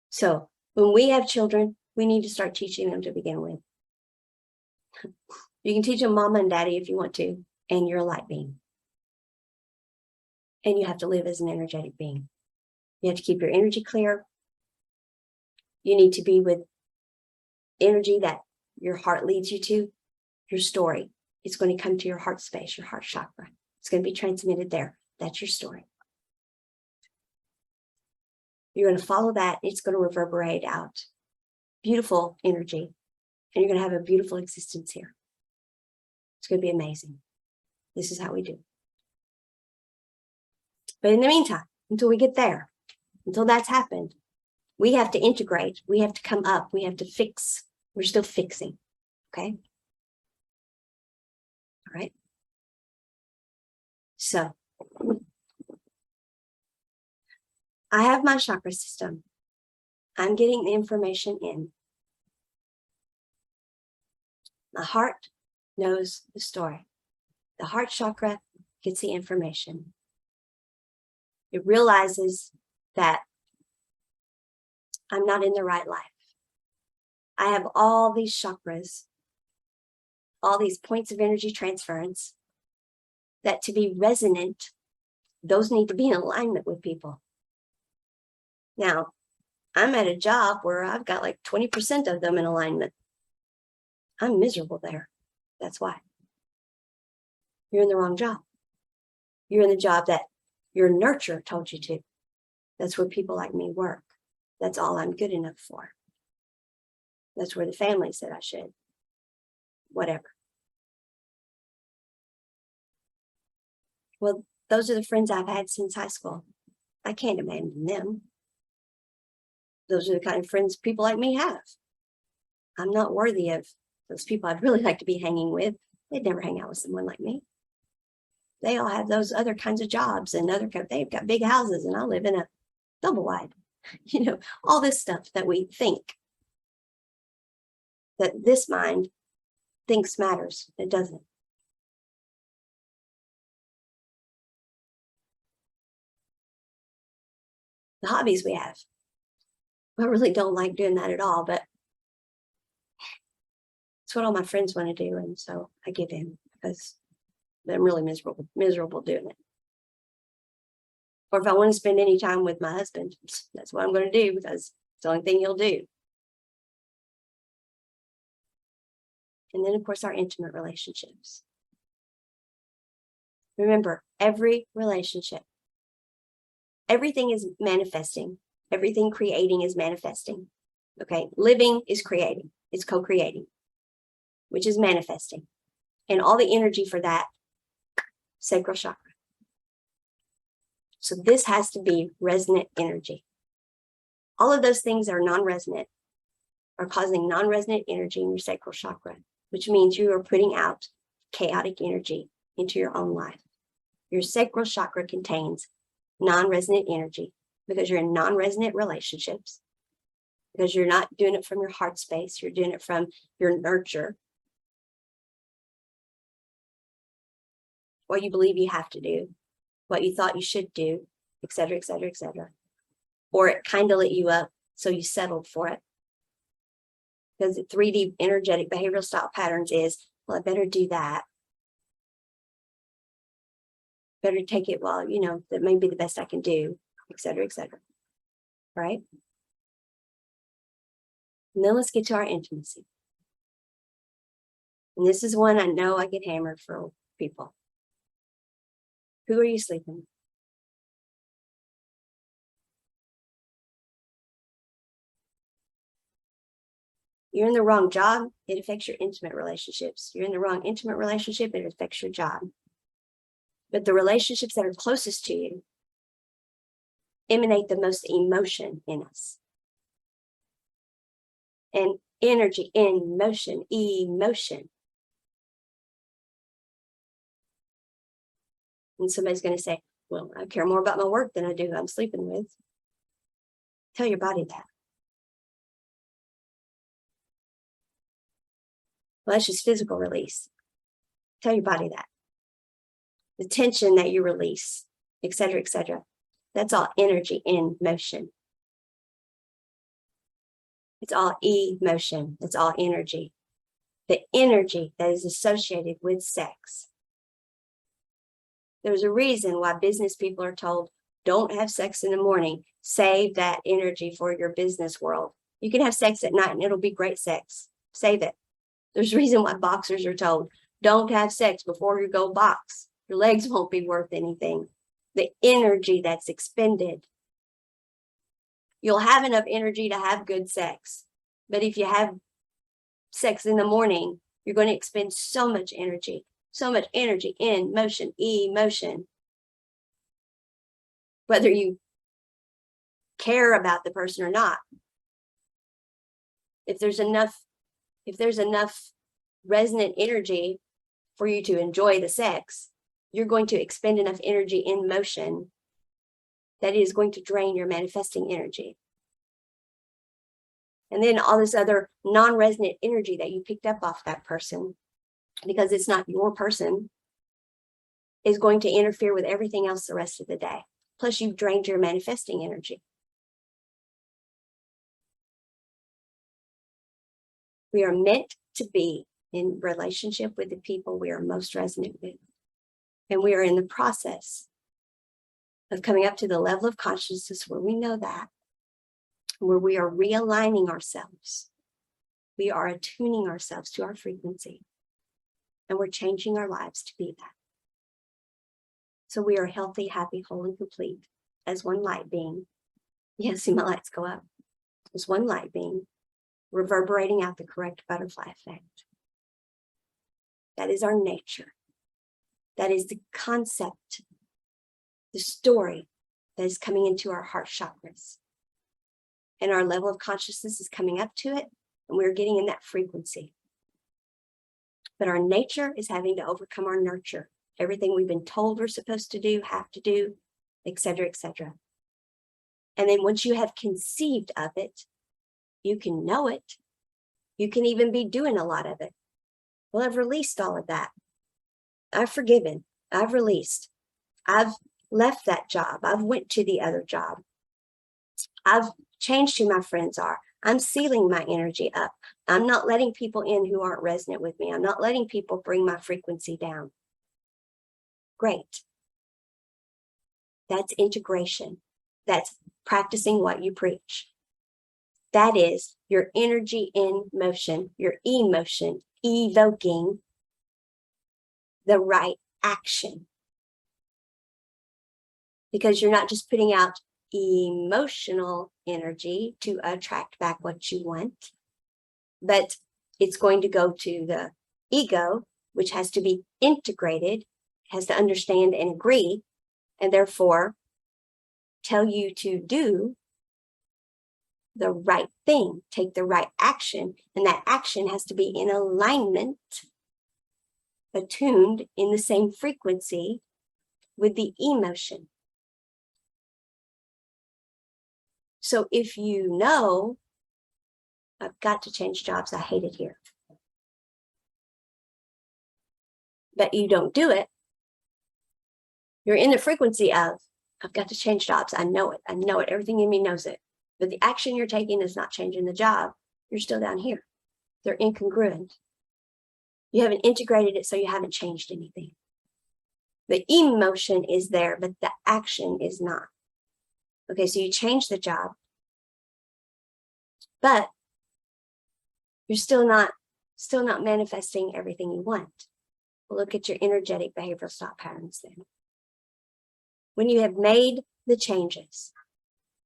So when we have children, we need to start teaching them to begin with. You can teach them mama and daddy if you want to, and you're a light being. And you have to live as an energetic being. You have to keep your energy clear. You need to be with energy that your heart leads you to, your story. It's going to come to your heart space, your heart chakra. It's going to be transmitted there. That's your story. You're going to follow that. It's going to reverberate out. Beautiful energy. And you're going to have a beautiful existence here. It's going to be amazing. This is how we do. But in the meantime, until we get there, until that's happened, we have to integrate. We have to come up. We have to fix. We're still fixing. Okay? All right? So, I have my chakra system. I'm getting the information in. My heart knows the story. The heart chakra gets the information. It realizes that I'm not in the right life. I have all these chakras, all these points of energy transference, that to be resonant, those need to be in alignment with people. Now, I'm at a job where I've got like 20% of them in alignment. I'm miserable there. That's why. You're in the wrong job. You're in the job that your nurture told you to. That's where people like me work. That's all I'm good enough for. That's where the family said I should. Whatever. Well, those are the friends I've had since high school. I can't abandon them. Those are the kind of friends people like me have. I'm not worthy of those people I'd really like to be hanging with. They'd never hang out with someone like me. They all have those other kinds of jobs and they've got big houses, and I live in a double wide. You know, all this stuff that we think that this mind thinks matters. It doesn't. The hobbies we have, I really don't like doing that at all, but it's what all my friends want to do. And so I give in because I'm really miserable doing it. Or if I want to spend any time with my husband, that's what I'm going to do because it's the only thing he'll do. And then, of course, our intimate relationships. Remember, every relationship, everything is manifesting. Everything creating is manifesting. Okay, living is creating. It's co-creating, which is manifesting. And all the energy for that, sacral chakra. So this has to be resonant energy. All of those things that are non-resonant are causing non-resonant energy in your sacral chakra, which means you are putting out chaotic energy into your own life. Your sacral chakra contains non-resonant energy because you're in non-resonant relationships, because you're not doing it from your heart space, you're doing it from your nurture, what you believe you have to do, what you thought you should do, et cetera, et cetera, et cetera. Or it kind of lit you up, so you settled for it. Because the 3D energetic behavioral style patterns is, well, I better do that. Better take it while, you know, that may be the best I can do, et cetera, et cetera. Right? And then let's get to our intimacy. And this is one I know I get hammered for people. Who are you sleeping with? You're in the wrong job, it affects your intimate relationships. You're in the wrong intimate relationship, it affects your job. But the relationships that are closest to you emanate the most emotion in us. And energy in motion, emotion. And somebody's going to say, well, I care more about my work than I do who I'm sleeping with. Tell your body that. Well, that's just physical release. Tell your body that. The tension that you release, et cetera, et cetera. That's all energy in motion. It's all emotion. It's all energy. The energy that is associated with sex. There's a reason why business people are told, don't have sex in the morning. Save that energy for your business world. You can have sex at night and it'll be great sex. Save it. There's a reason why boxers are told, don't have sex before you go box. Your legs won't be worth anything. The energy that's expended. You'll have enough energy to have good sex. But if you have sex in the morning, you're going to expend so much energy in motion, emotion. Whether you care about the person or not. If there's enough resonant energy for you to enjoy the sex, you're going to expend enough energy in motion that is going to drain your manifesting energy. And then all this other non-resonant energy that you picked up off that person, because it's not your person, is going to interfere with everything else the rest of the day. Plus, you've drained your manifesting energy. We are meant to be in relationship with the people we are most resonant with. And we are in the process of coming up to the level of consciousness where we know that, where we are realigning ourselves. We are attuning ourselves to our frequency. And we're changing our lives to be that. So we are healthy, happy, whole, and complete as one light being. Yeah, see my lights go up. As one light being, reverberating out the correct butterfly effect. That is our nature. That is the concept the story that is coming into our heart chakras. And our level of consciousness is coming up to it, and we're getting in that frequency. But our nature is having to overcome our nurture. Everything we've been told we're supposed to do, have to do, etc., etc. And then once you have conceived of it, you can know it. You can even be doing a lot of it. Well, I've released all of that. I've forgiven. I've released. I've left that job. I've went to the other job. I've changed who my friends are. I'm sealing my energy up. I'm not letting people in who aren't resonant with me. I'm not letting people bring my frequency down. Great. That's integration. That's practicing what you preach. That is your energy in motion, your emotion, evoking the right action. Because you're not just putting out emotional energy to attract back what you want, but it's going to go to the ego, which has to be integrated, has to understand and agree, and therefore tell you to do the right thing, take the right action, and that action has to be in alignment, attuned in the same frequency with the emotion. So if you know, I've got to change jobs, I hate it here, but you don't do it, you're in the frequency of, I've got to change jobs, I know it, everything in me knows it, but the action you're taking is not changing the job, you're still down here. They're incongruent. You haven't integrated it, so you haven't changed anything. The emotion is there, but the action is not. Okay, so you change the job, but you're still not manifesting everything you want. Well, look at your energetic behavioral thought patterns then. When you have made the changes,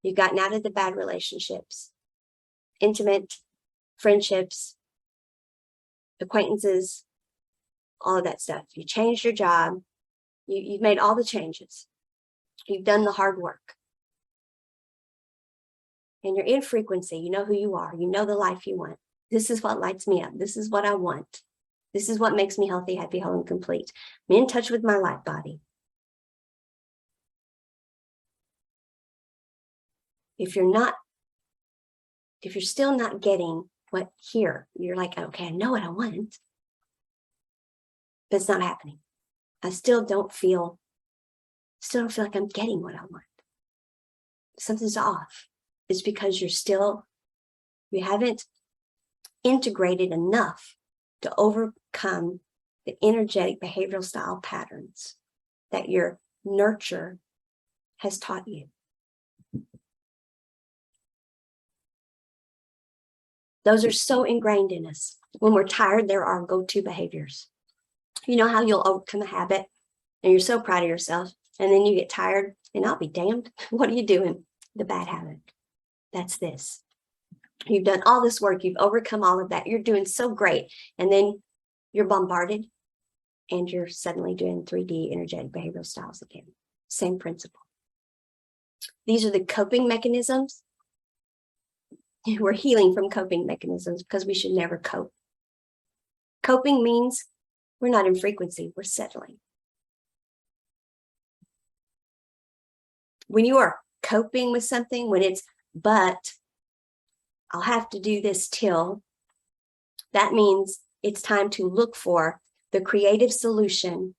you've gotten out of the bad relationships, intimate friendships, acquaintances, all of that stuff. You changed your job. You've made all the changes. You've done the hard work. And you're in frequency. You know who you are. You know the life you want. This is what lights me up. This is what I want. This is what makes me healthy, happy, whole, and complete. I'm in touch with my light body. If you're still not getting what here, you're like, okay, I know what I want, but it's not happening. I still don't feel like I'm getting what I want. Something's off. It's because you haven't integrated enough to overcome the energetic behavioral style patterns that your nurture has taught you. Those are so ingrained in us. When we're tired, there are go-to behaviors. You know how you'll overcome a habit and you're so proud of yourself, and then you get tired, and I'll be damned. What are you doing? The bad habit. That's this. You've done all this work. You've overcome all of that. You're doing so great. And then you're bombarded and you're suddenly doing 3D energetic behavioral styles again. Same principle. These are the coping mechanisms. We're healing from coping mechanisms because we should never cope. Coping means we're not in frequency, we're settling. When you are coping with something, when it's, but I'll have to do this till, that means it's time to look for the creative solution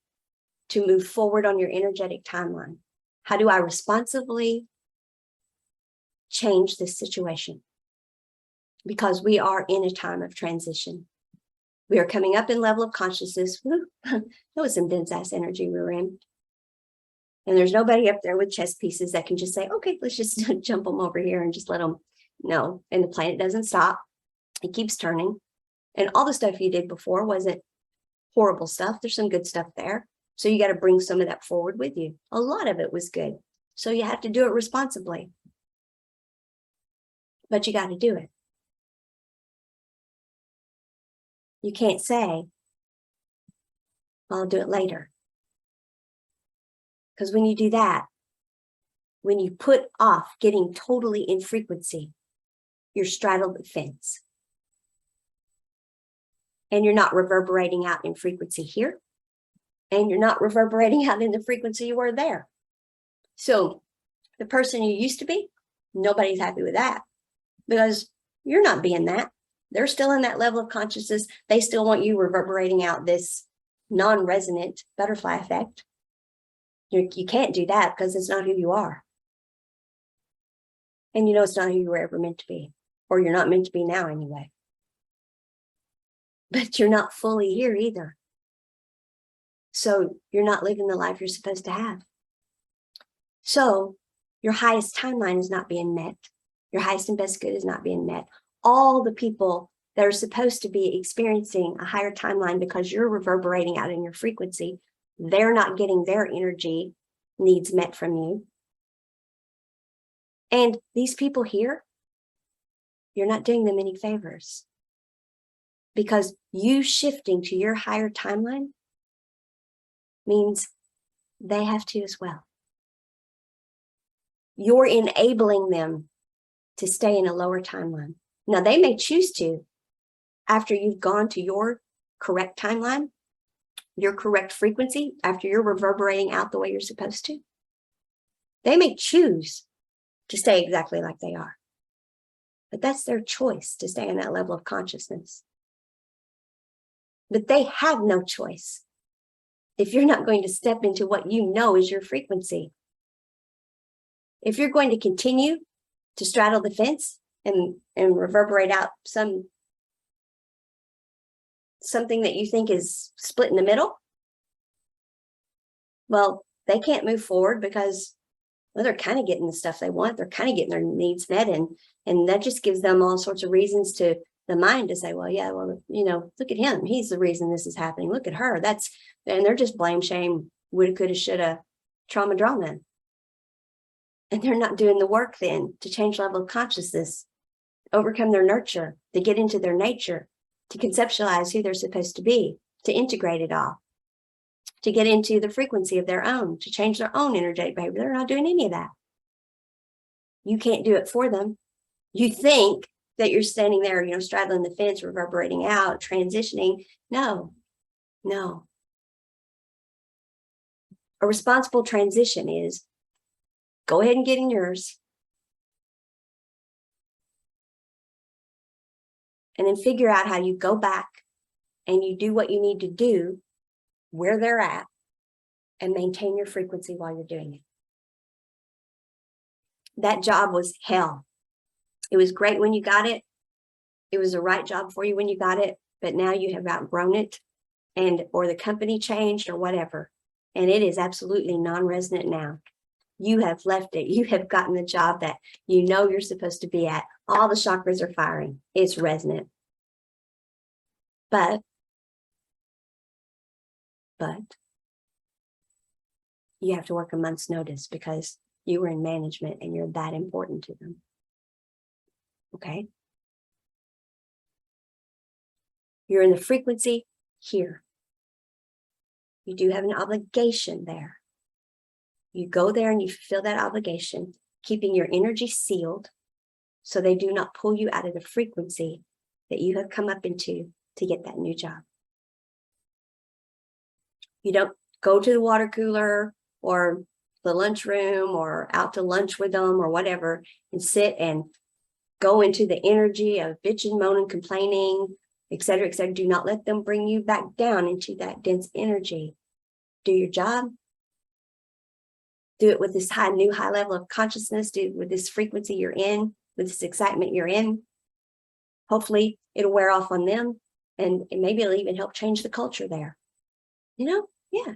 to move forward on your energetic timeline. How do I responsibly change this situation? Because we are in a time of transition. We are coming up in level of consciousness. That was some dense ass energy we were in. And there's nobody up there with chess pieces that can just say, okay, let's just jump them over here and just let them. No, and the planet doesn't stop. It keeps turning. And all the stuff you did before wasn't horrible stuff. There's some good stuff there. So you got to bring some of that forward with you. A lot of it was good. So you have to do it responsibly. But you got to do it. You can't say, I'll do it later. Because when you do that, when you put off getting totally in frequency, you're straddled the fence. And you're not reverberating out in frequency here. And you're not reverberating out in the frequency you were there. So the person you used to be, nobody's happy with that because you're not being that. They're still in that level of consciousness. They still want you reverberating out this non-resonant butterfly effect. You can't do that because it's not who you are. And you know it's not who you were ever meant to be, or you're not meant to be now anyway. But you're not fully here either. So you're not living the life you're supposed to have. So your highest timeline is not being met. Your highest and best good is not being met. All the people that are supposed to be experiencing a higher timeline because you're reverberating out in your frequency, they're not getting their energy needs met from you. And these people here, you're not doing them any favors because you shifting to your higher timeline means they have to as well. You're enabling them to stay in a lower timeline. Now, they may choose to after you've gone to your correct timeline, your correct frequency, after you're reverberating out the way you're supposed to. They may choose to stay exactly like they are. But that's their choice to stay in that level of consciousness. But they have no choice if you're not going to step into what you know is your frequency. If you're going to continue to straddle the fence and reverberate out something that you think is split in the middle, well, they can't move forward because, well, they're kind of getting the stuff they want. They're kind of getting their needs met. And that just gives them all sorts of reasons to the mind to say, well, yeah, well, you know, look at him. He's the reason this is happening. Look at her. And they're just blame, shame, woulda, coulda, shoulda, trauma, drama. And they're not doing the work then to change level of consciousness, overcome their nurture, to get into their nature, to conceptualize who they're supposed to be, to integrate it all, to get into the frequency of their own, to change their own energetic behavior. They're not doing any of that. You can't do it for them. You think that you're standing there, you know, straddling the fence, reverberating out, transitioning. No. A responsible transition is go ahead and get in yours. And then figure out how you go back and you do what you need to do where they're at and maintain your frequency while you're doing it. That job was hell. It was great when you got it. It was the right job for you when you got it, but now you have outgrown it or the company changed or whatever. And it is absolutely non-resonant now. You have left it. You have gotten the job that you know you're supposed to be at. All the chakras are firing. It's resonant. But you have to work a month's notice because you were in management and you're that important to them. Okay? You're in the frequency here. You do have an obligation there. You go there and you fulfill that obligation, keeping your energy sealed so they do not pull you out of the frequency that you have come up into to get that new job. You don't go to the water cooler or the lunchroom or out to lunch with them or whatever and sit and go into the energy of bitching, moaning, complaining, et cetera, et cetera. Do not let them bring you back down into that dense energy. Do your job. Do it with this new high level of consciousness. Do it with this frequency you're in, with this excitement you're in. Hopefully it'll wear off on them and maybe it'll even help change the culture there. You know, yeah,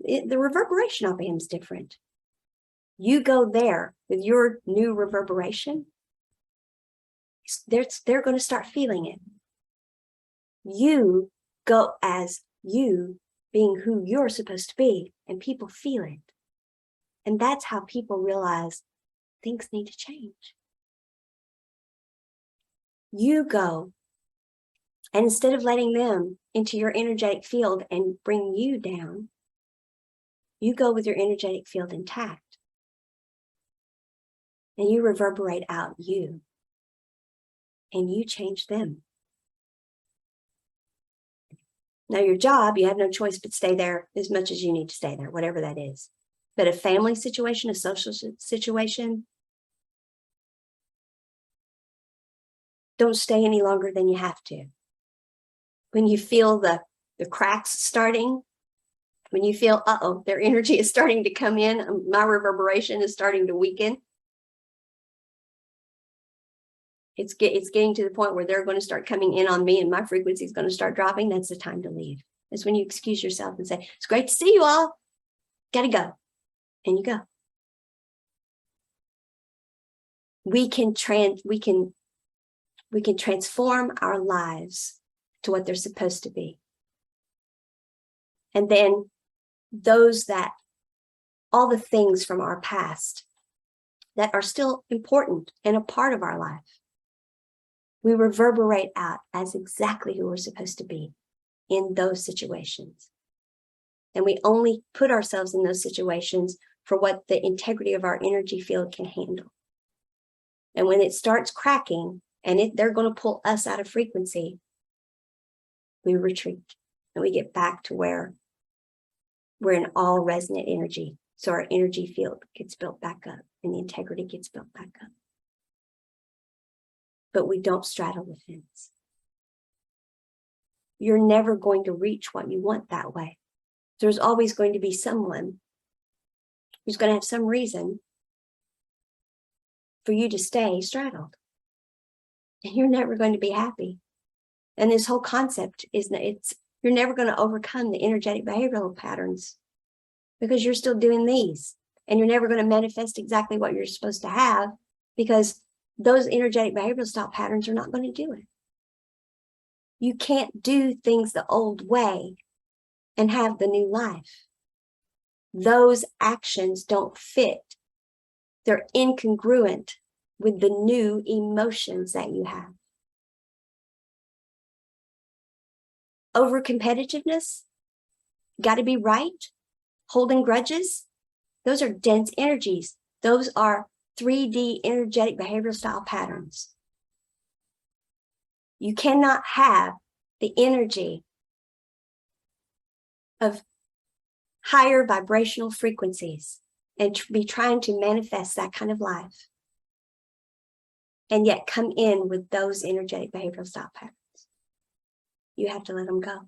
the reverberation of him is different. You go there with your new reverberation, they're going to start feeling it. You go as you being who you're supposed to be, and people feel it. And that's how people realize things need to change. You go, and instead of letting them into your energetic field and bring you down, you go with your energetic field intact. and you reverberate out you, and you change them. Now, your job, you have no choice but stay there as much as you need to stay there, whatever that is. But a family situation, a social situation, don't stay any longer than you have to. When you feel the cracks starting, when you feel, their energy is starting to come in, my reverberation is starting to weaken, it's getting to the point where they're going to start coming in on me and my frequency is going to start dropping, that's the time to leave. That's when you excuse yourself and say, it's great to see you all. Gotta go. And you go. We can transform our lives to what they're supposed to be. And then all the things from our past that are still important and a part of our life, we reverberate out as exactly who we're supposed to be in those situations. And we only put ourselves in those situations for what the integrity of our energy field can handle. And when it starts cracking and they're going to pull us out of frequency, we retreat and we get back to where we're in all resonant energy. So our energy field gets built back up and the integrity gets built back up. But we don't straddle the fence. You're never going to reach what you want that way. There's always going to be someone who's going to have some reason for you to stay straddled. And you're never going to be happy. And this whole concept you're never going to overcome the energetic behavioral patterns because you're still doing these. And you're never going to manifest exactly what you're supposed to have because those energetic behavioral style patterns are not going to do it. You can't do things the old way and have the new life. Those actions don't fit. They're incongruent with the new emotions that you have. Over competitiveness, got to be right, holding grudges, those are dense energies. Those are 3D energetic behavioral style patterns. You cannot have the energy of higher vibrational frequencies and be trying to manifest that kind of life and yet come in with those energetic behavioral style patterns. You have to let them go.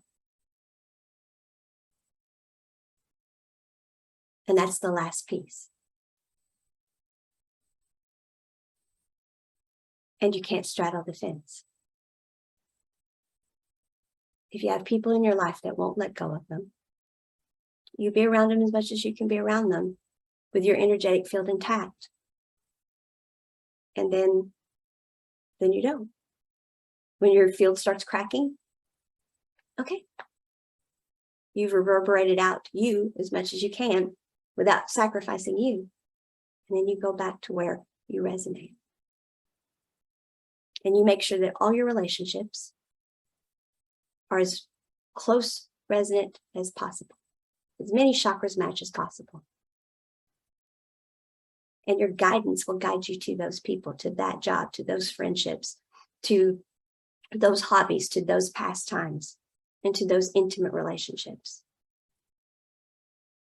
And that's the last piece. And you can't straddle the fence. If you have people in your life that won't let go of them, you be around them as much as you can be around them with your energetic field intact. And then you don't. When your field starts cracking, okay. You've reverberated out you as much as you can without sacrificing you. And then you go back to where you resonate. And you make sure that all your relationships are as close resonant as possible. As many chakras match as possible. And your guidance will guide you to those people, to that job, to those friendships, to those hobbies, to those pastimes, and to those intimate relationships.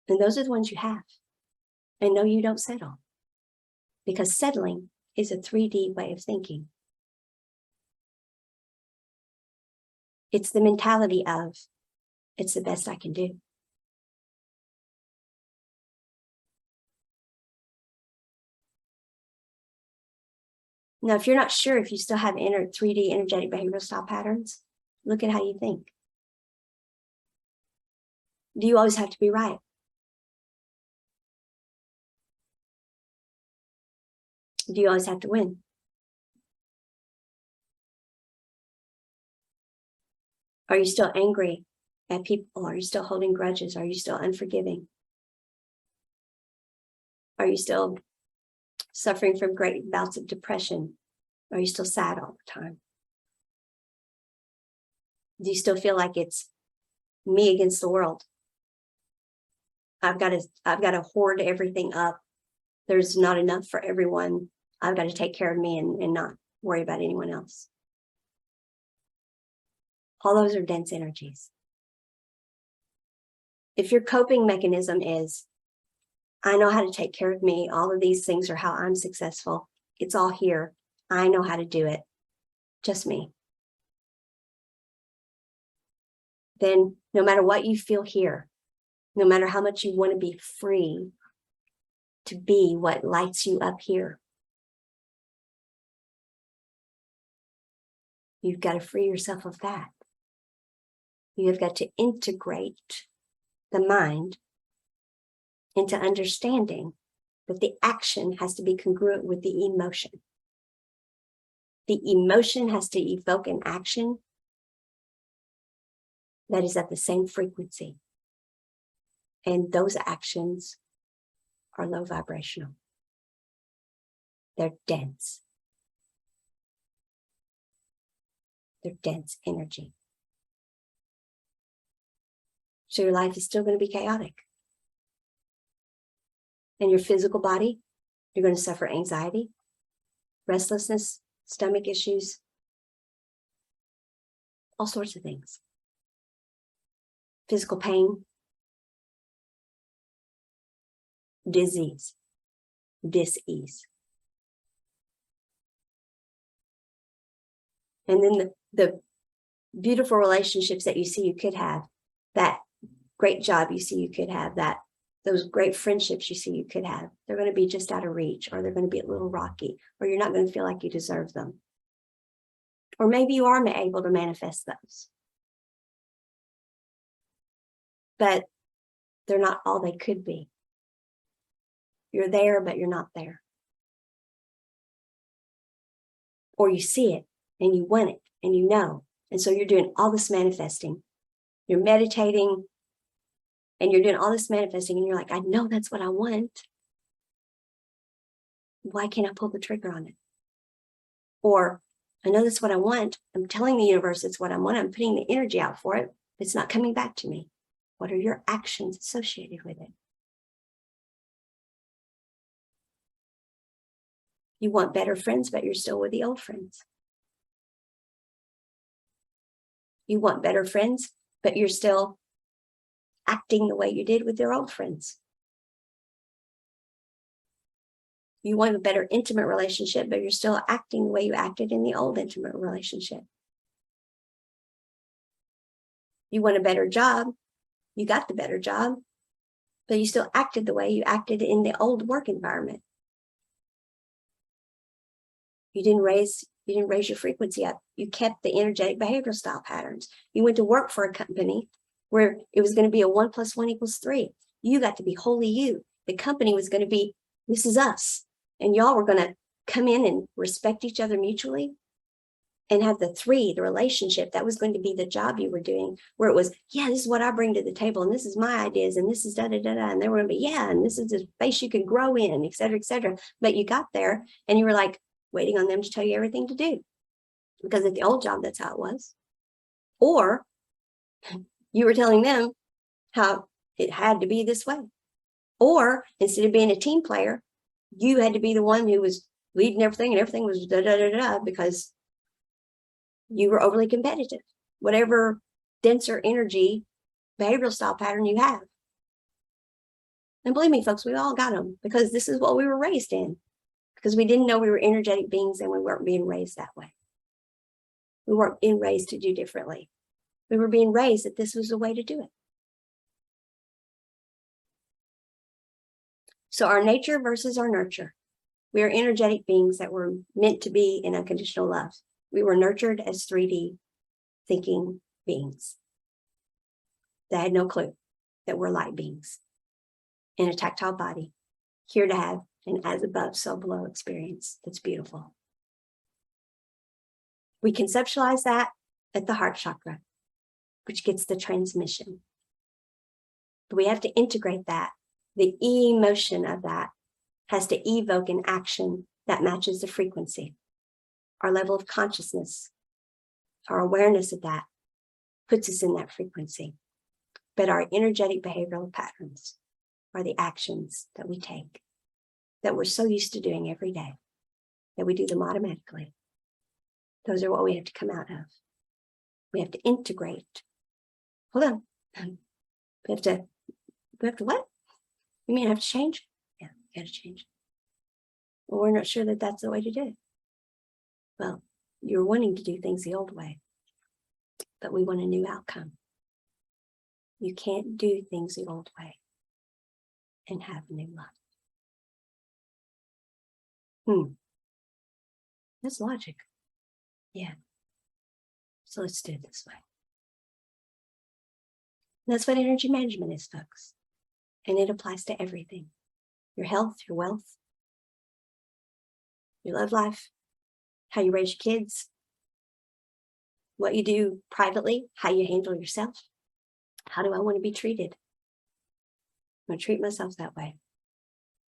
And those are the ones you have. And no, you don't settle. Because settling is a 3D way of thinking. It's the mentality of, it's the best I can do. Now, if you're not sure if you still have 3D energetic behavioral style patterns, look at how you think. Do you always have to be right? Do you always have to win? Are you still angry at people? Are you still holding grudges? Are you still unforgiving? Are you still suffering from great bouts of depression? Are you still sad all the time? Do you still feel like it's me against the world? I've got to hoard everything up. There's not enough for everyone. I've got to take care of me and not worry about anyone else. All those are dense energies. If your coping mechanism is, I know how to take care of me, all of these things are how I'm successful, it's all here, I know how to do it, just me. Then no matter what you feel here, no matter how much you want to be free to be what lights you up here, you've got to free yourself of that. You've got to integrate the mind into understanding that the action has to be congruent with the emotion. The emotion has to evoke an action that is at the same frequency. And those actions are low vibrational. They're dense. They're dense energy. So your life is still going to be chaotic. And your physical body, you're going to suffer anxiety, restlessness, stomach issues, all sorts of things. Physical pain, disease, dis-ease. And then the beautiful relationships that you see you could have, that great job you see you could have, those great friendships you see you could have, they're going to be just out of reach, or they're going to be a little rocky, or you're not going to feel like you deserve them. Or maybe you are able to manifest those. But they're not all they could be. You're there, but you're not there. Or you see it, and you want it, and you know. And so you're doing all this manifesting. You're meditating, and you're doing all this manifesting, and you're like, I know that's what I want. Why can't I pull the trigger on it? Or, I know that's what I want. I'm telling the universe it's what I want. I'm putting the energy out for it. It's not coming back to me. What are your actions associated with it? You want better friends, but you're still with the old friends. You want better friends, but you're still acting the way you did with your old friends. You want a better intimate relationship, but you're still acting the way you acted in the old intimate relationship. You want a better job, you got the better job, but you still acted the way you acted in the old work environment. You didn't raise your frequency up. You kept the energetic behavioral style patterns. You went to work for a company where it was going to be a 1 + 1 = 3. You got to be wholly you. The company was going to be, this is us. And y'all were going to come in and respect each other mutually and have the relationship. That was going to be the job you were doing, where it was, yeah, this is what I bring to the table, and this is my ideas, and this is da-da-da-da. And they were going to be, yeah, and this is the space you can grow in, et cetera, et cetera. But you got there and you were like waiting on them to tell you everything to do. Because at the old job, that's how it was. Or you were telling them how it had to be this way. Or instead of being a team player, you had to be the one who was leading everything, and everything was da-da-da-da because you were overly competitive. Whatever denser energy, behavioral style pattern you have. And believe me, folks, we all got them because this is what we were raised in. Because we didn't know we were energetic beings and we weren't being raised that way. We weren't being raised to do differently. We were being raised that this was the way to do it. So our nature versus our nurture. We are energetic beings that were meant to be in unconditional love. We were nurtured as 3D thinking beings that had no clue that we're light beings in a tactile body, here to have an as above, so below experience that's beautiful. We conceptualize that at the heart chakra, which gets the transmission. But we have to integrate that. The emotion of that has to evoke an action that matches the frequency. Our level of consciousness, our awareness of that puts us in that frequency. But our energetic behavioral patterns are the actions that we take, that we're so used to doing every day. that we do them automatically. Those are what we have to come out of. We have to integrate. Hold on. We have to what? You mean I have to change? Yeah, you got to change. Well, we're not sure that that's the way to do it. Well, you're wanting to do things the old way, but we want a new outcome. You can't do things the old way and have a new life. That's logic. Yeah. So let's do it this way. That's what energy management is, folks. And it applies to everything. Your health, your wealth, your love life, how you raise your kids, what you do privately, how you handle yourself. How do I want to be treated? I'm going to treat myself that way.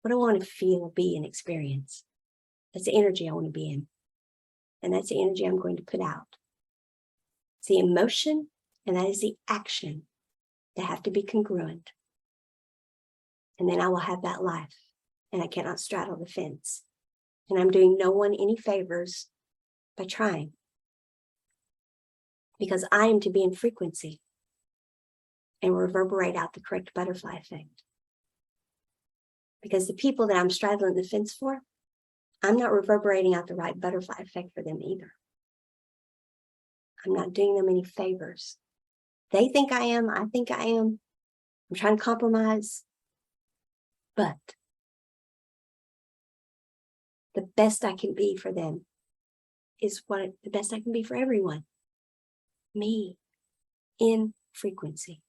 What do I want to feel, be, and experience? That's the energy I want to be in. And that's the energy I'm going to put out. It's the emotion, and that is the action that have to be congruent. And then I will have that life, and I cannot straddle the fence. And I'm doing no one any favors by trying. Because I am to be in frequency and reverberate out the correct butterfly effect. Because the people that I'm straddling the fence for, I'm not reverberating out the right butterfly effect for them either. I'm not doing them any favors. They think I am. I think I am. I'm trying to compromise. But the best I can be for them is the best I can be for everyone. Me, in frequency.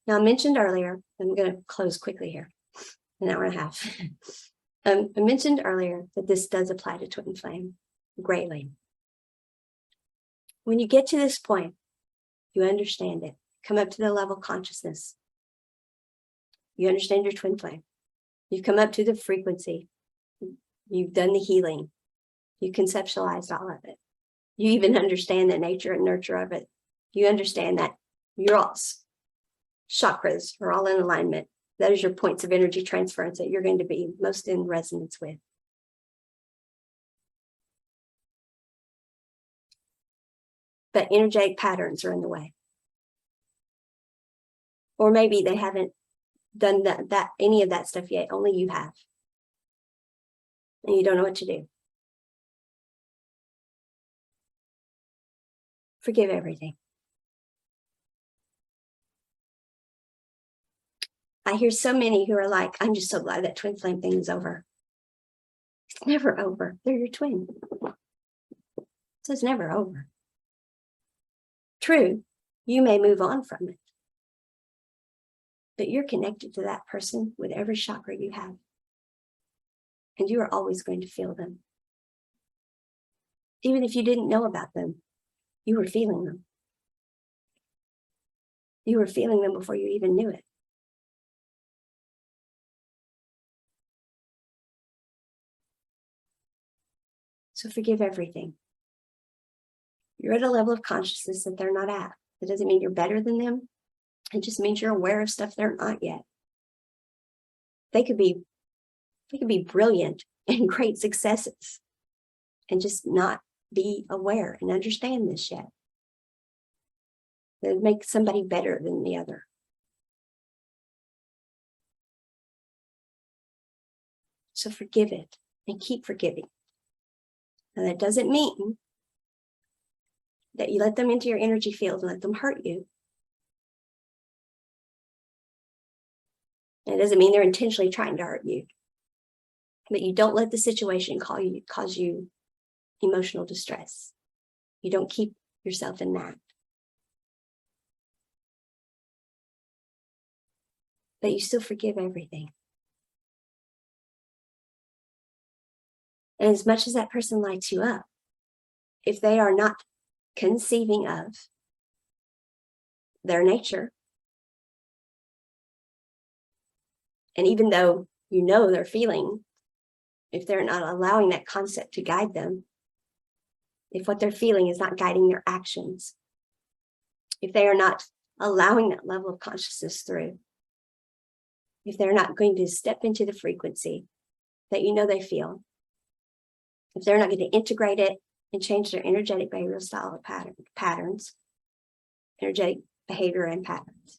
Now, I mentioned earlier, I'm going to close quickly here, an hour and a half. I mentioned earlier that this does apply to twin flame greatly. When you get to this point, you understand it. Come up to the level of consciousness. You understand your twin flame. You've come up to the frequency. You've done the healing. You conceptualized all of it. You even understand the nature and nurture of it. You understand that your chakras are all in alignment. That is your points of energy transference that you're going to be most in resonance with. But energetic patterns are in the way. Or maybe they haven't done any of that stuff yet. Only you have. And you don't know what to do. Forgive everything. I hear so many who are like, I'm just so glad that twin flame thing is over. It's never over. They're your twin. So it's never over. True, you may move on from it. But you're connected to that person with every chakra you have. And you are always going to feel them. Even if you didn't know about them, you were feeling them. You were feeling them before you even knew it. So forgive everything. You're at a level of consciousness that they're not at. That doesn't mean you're better than them. It just means you're aware of stuff they're not yet. They could be brilliant and great successes and just not be aware and understand this yet. That would make somebody better than the other. So forgive it and keep forgiving. Now that doesn't mean that you let them into your energy field and let them hurt you. And it doesn't mean they're intentionally trying to hurt you. But you don't let the situation cause you emotional distress. You don't keep yourself in that. But you still forgive everything. And as much as that person lights you up, if they are not conceiving of their nature, and even though you know they're feeling, if they're not allowing that concept to guide them, if what they're feeling is not guiding their actions, if they are not allowing that level of consciousness through, if they're not going to step into the frequency that you know they feel, if they're not going to integrate it and change their energetic behavioral style of patterns, energetic behavior and patterns,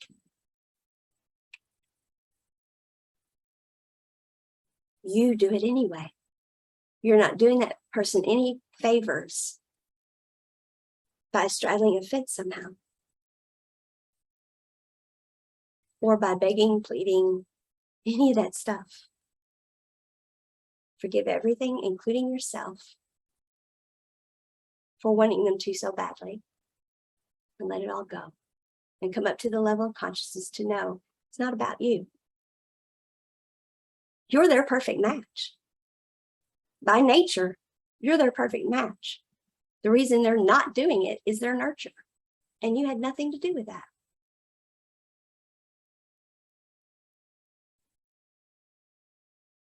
you do it anyway. You're not doing that person any favors by straddling a fence somehow, or by begging, pleading, any of that stuff. Forgive everything, including yourself, for wanting them to so badly, and let it all go. And come up to the level of consciousness to know it's not about you. You're their perfect match. By nature, you're their perfect match. The reason they're not doing it is their nurture, and you had nothing to do with that.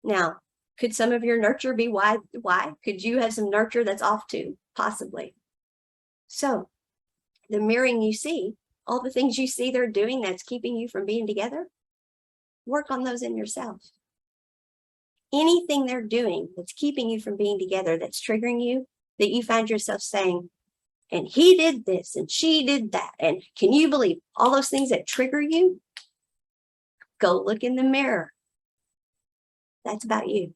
Now, could some of your nurture be why? Could you have some nurture that's off too? Possibly. So, the mirroring you see, all the things you see they're doing that's keeping you from being together, work on those in yourself. Anything they're doing that's keeping you from being together, that's triggering you, that you find yourself saying, and he did this and she did that, and can you believe all those things that trigger you? Go look in the mirror. That's about you.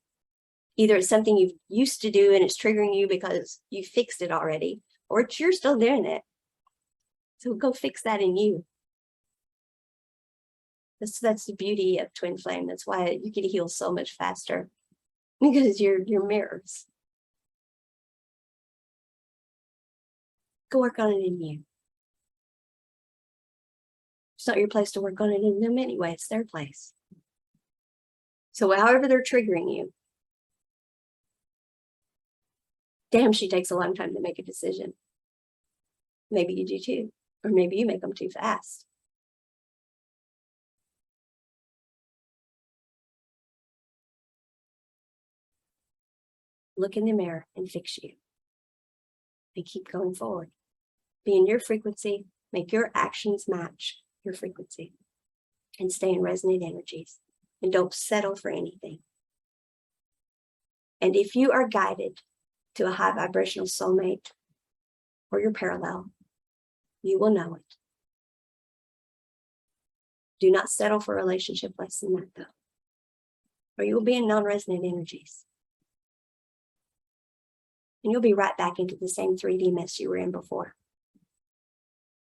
Either it's something you've used to do and it's triggering you because you fixed it already, or you're still doing it. So go fix that in you. That's the beauty of twin flame. That's why you can heal so much faster, because you're mirrors. Go work on it in you. It's not your place to work on it in them anyway. It's their place. So however they're triggering you, damn, she takes a long time to make a decision. Maybe you do too, or maybe you make them too fast. Look in the mirror and fix you. And keep going forward. Be in your frequency, make your actions match your frequency, and stay in resonant energies. And don't settle for anything. And if you are guided to a high vibrational soulmate or your parallel, you will know it. Do not settle for a relationship less than that, though, or you will be in non-resonant energies. And you'll be right back into the same 3D mess you were in before.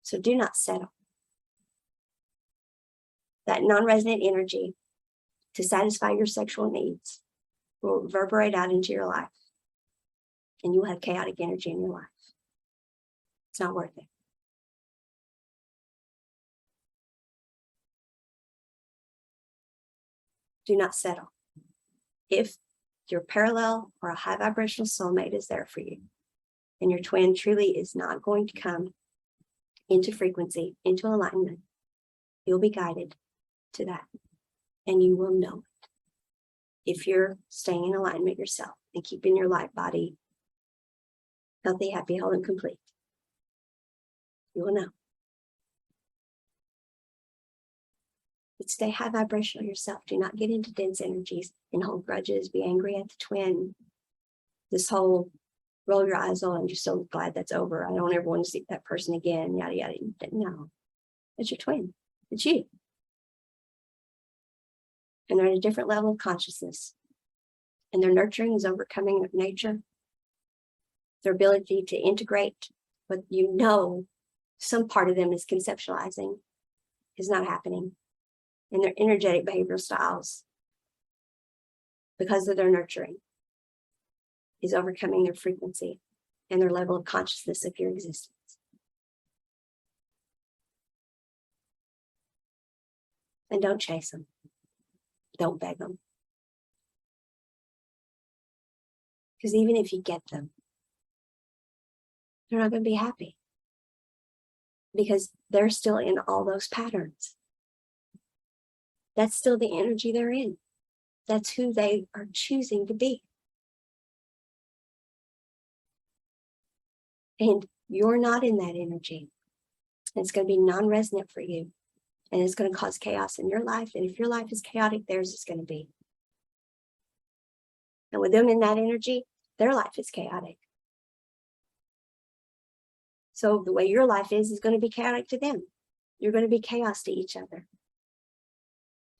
So do not settle. That non-resonant energy to satisfy your sexual needs will reverberate out into your life, and you will have chaotic energy in your life. It's not worth it. Do not settle. If your parallel or a high vibrational soulmate is there for you, and your twin truly is not going to come into frequency, into alignment, you'll be guided to that, and you will know it. If you're staying in alignment yourself and keeping your light body healthy, happy, whole, and complete, you will know. But stay high vibrational yourself. Do not get into dense energies and hold grudges, be angry at the twin. This whole roll your eyes on, I'm just so glad that's over. I don't ever want to see that person again, yada, yada. No, it's your twin. It's you. And they're at a different level of consciousness. And their nurturing is overcoming nature. Their ability to integrate what you know some part of them is conceptualizing is not happening. And their energetic behavioral styles, because of their nurturing, is overcoming their frequency and their level of consciousness of your existence. And don't chase them. Don't beg them. Because even if you get them, they're not going to be happy. Because they're still in all those patterns. That's still the energy they're in. That's who they are choosing to be. And you're not in that energy. It's going to be non-resonant for you. And it's going to cause chaos in your life. And if your life is chaotic, theirs is going to be. And with them in that energy, their life is chaotic. So the way your life is going to be chaotic to them. You're going to be chaos to each other.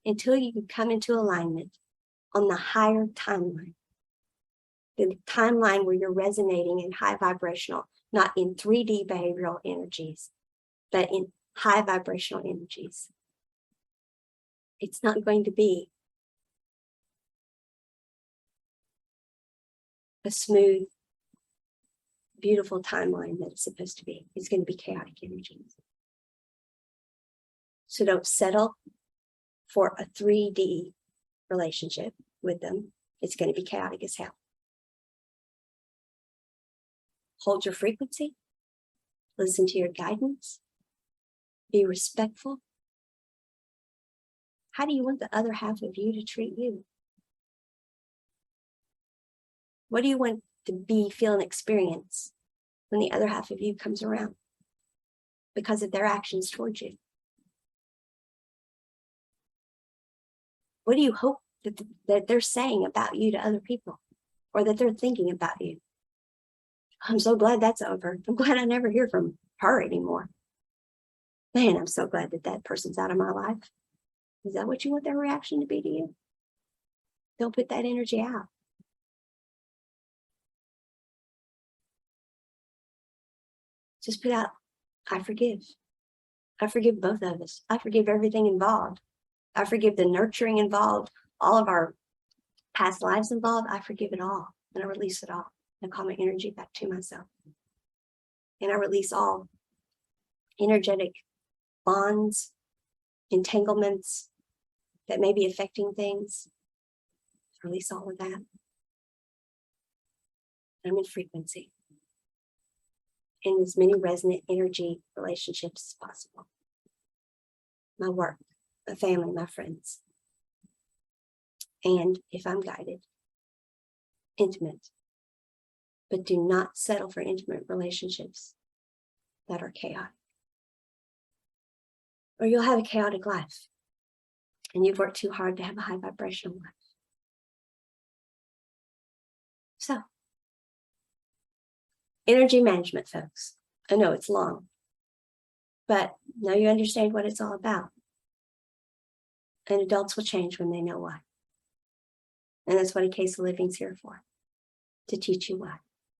Until you can come into alignment on the higher timeline. The timeline where you're resonating in high vibrational, not in 3D behavioral energies, but in high vibrational energies. It's not going to be a smooth, beautiful timeline that it's supposed to be. It's going to be chaotic energies. So don't settle for a 3D relationship with them. It's going to be chaotic as hell. Hold your frequency. Listen to your guidance. Be respectful. How do you want the other half of you to treat you? What do you want to be, feel, and experience when the other half of you comes around because of their actions towards you? What do you hope that they're saying about you to other people, or that they're thinking about you? I'm so glad that's over. I'm glad I never hear from her anymore. Man, I'm so glad that that person's out of my life. Is that what you want their reaction to be to you? Don't put that energy out. Just put out, I forgive. I forgive both of us. I forgive everything involved. I forgive the nurturing involved, all of our past lives involved. I forgive it all, and I release it all. I call my energy back to myself. And I release all energetic bonds, entanglements that may be affecting things. Release all of that. I'm in frequency. In as many resonant energy relationships as possible. My work, my family, my friends. And if I'm guided, intimate. But do not settle for intimate relationships that are chaotic. Or you'll have a chaotic life. And you've worked too hard to have a high vibrational life. So, energy management, folks. I know it's long, but now you understand what it's all about. And adults will change when they know why. And that's what A Case of Living's here for, to teach you why.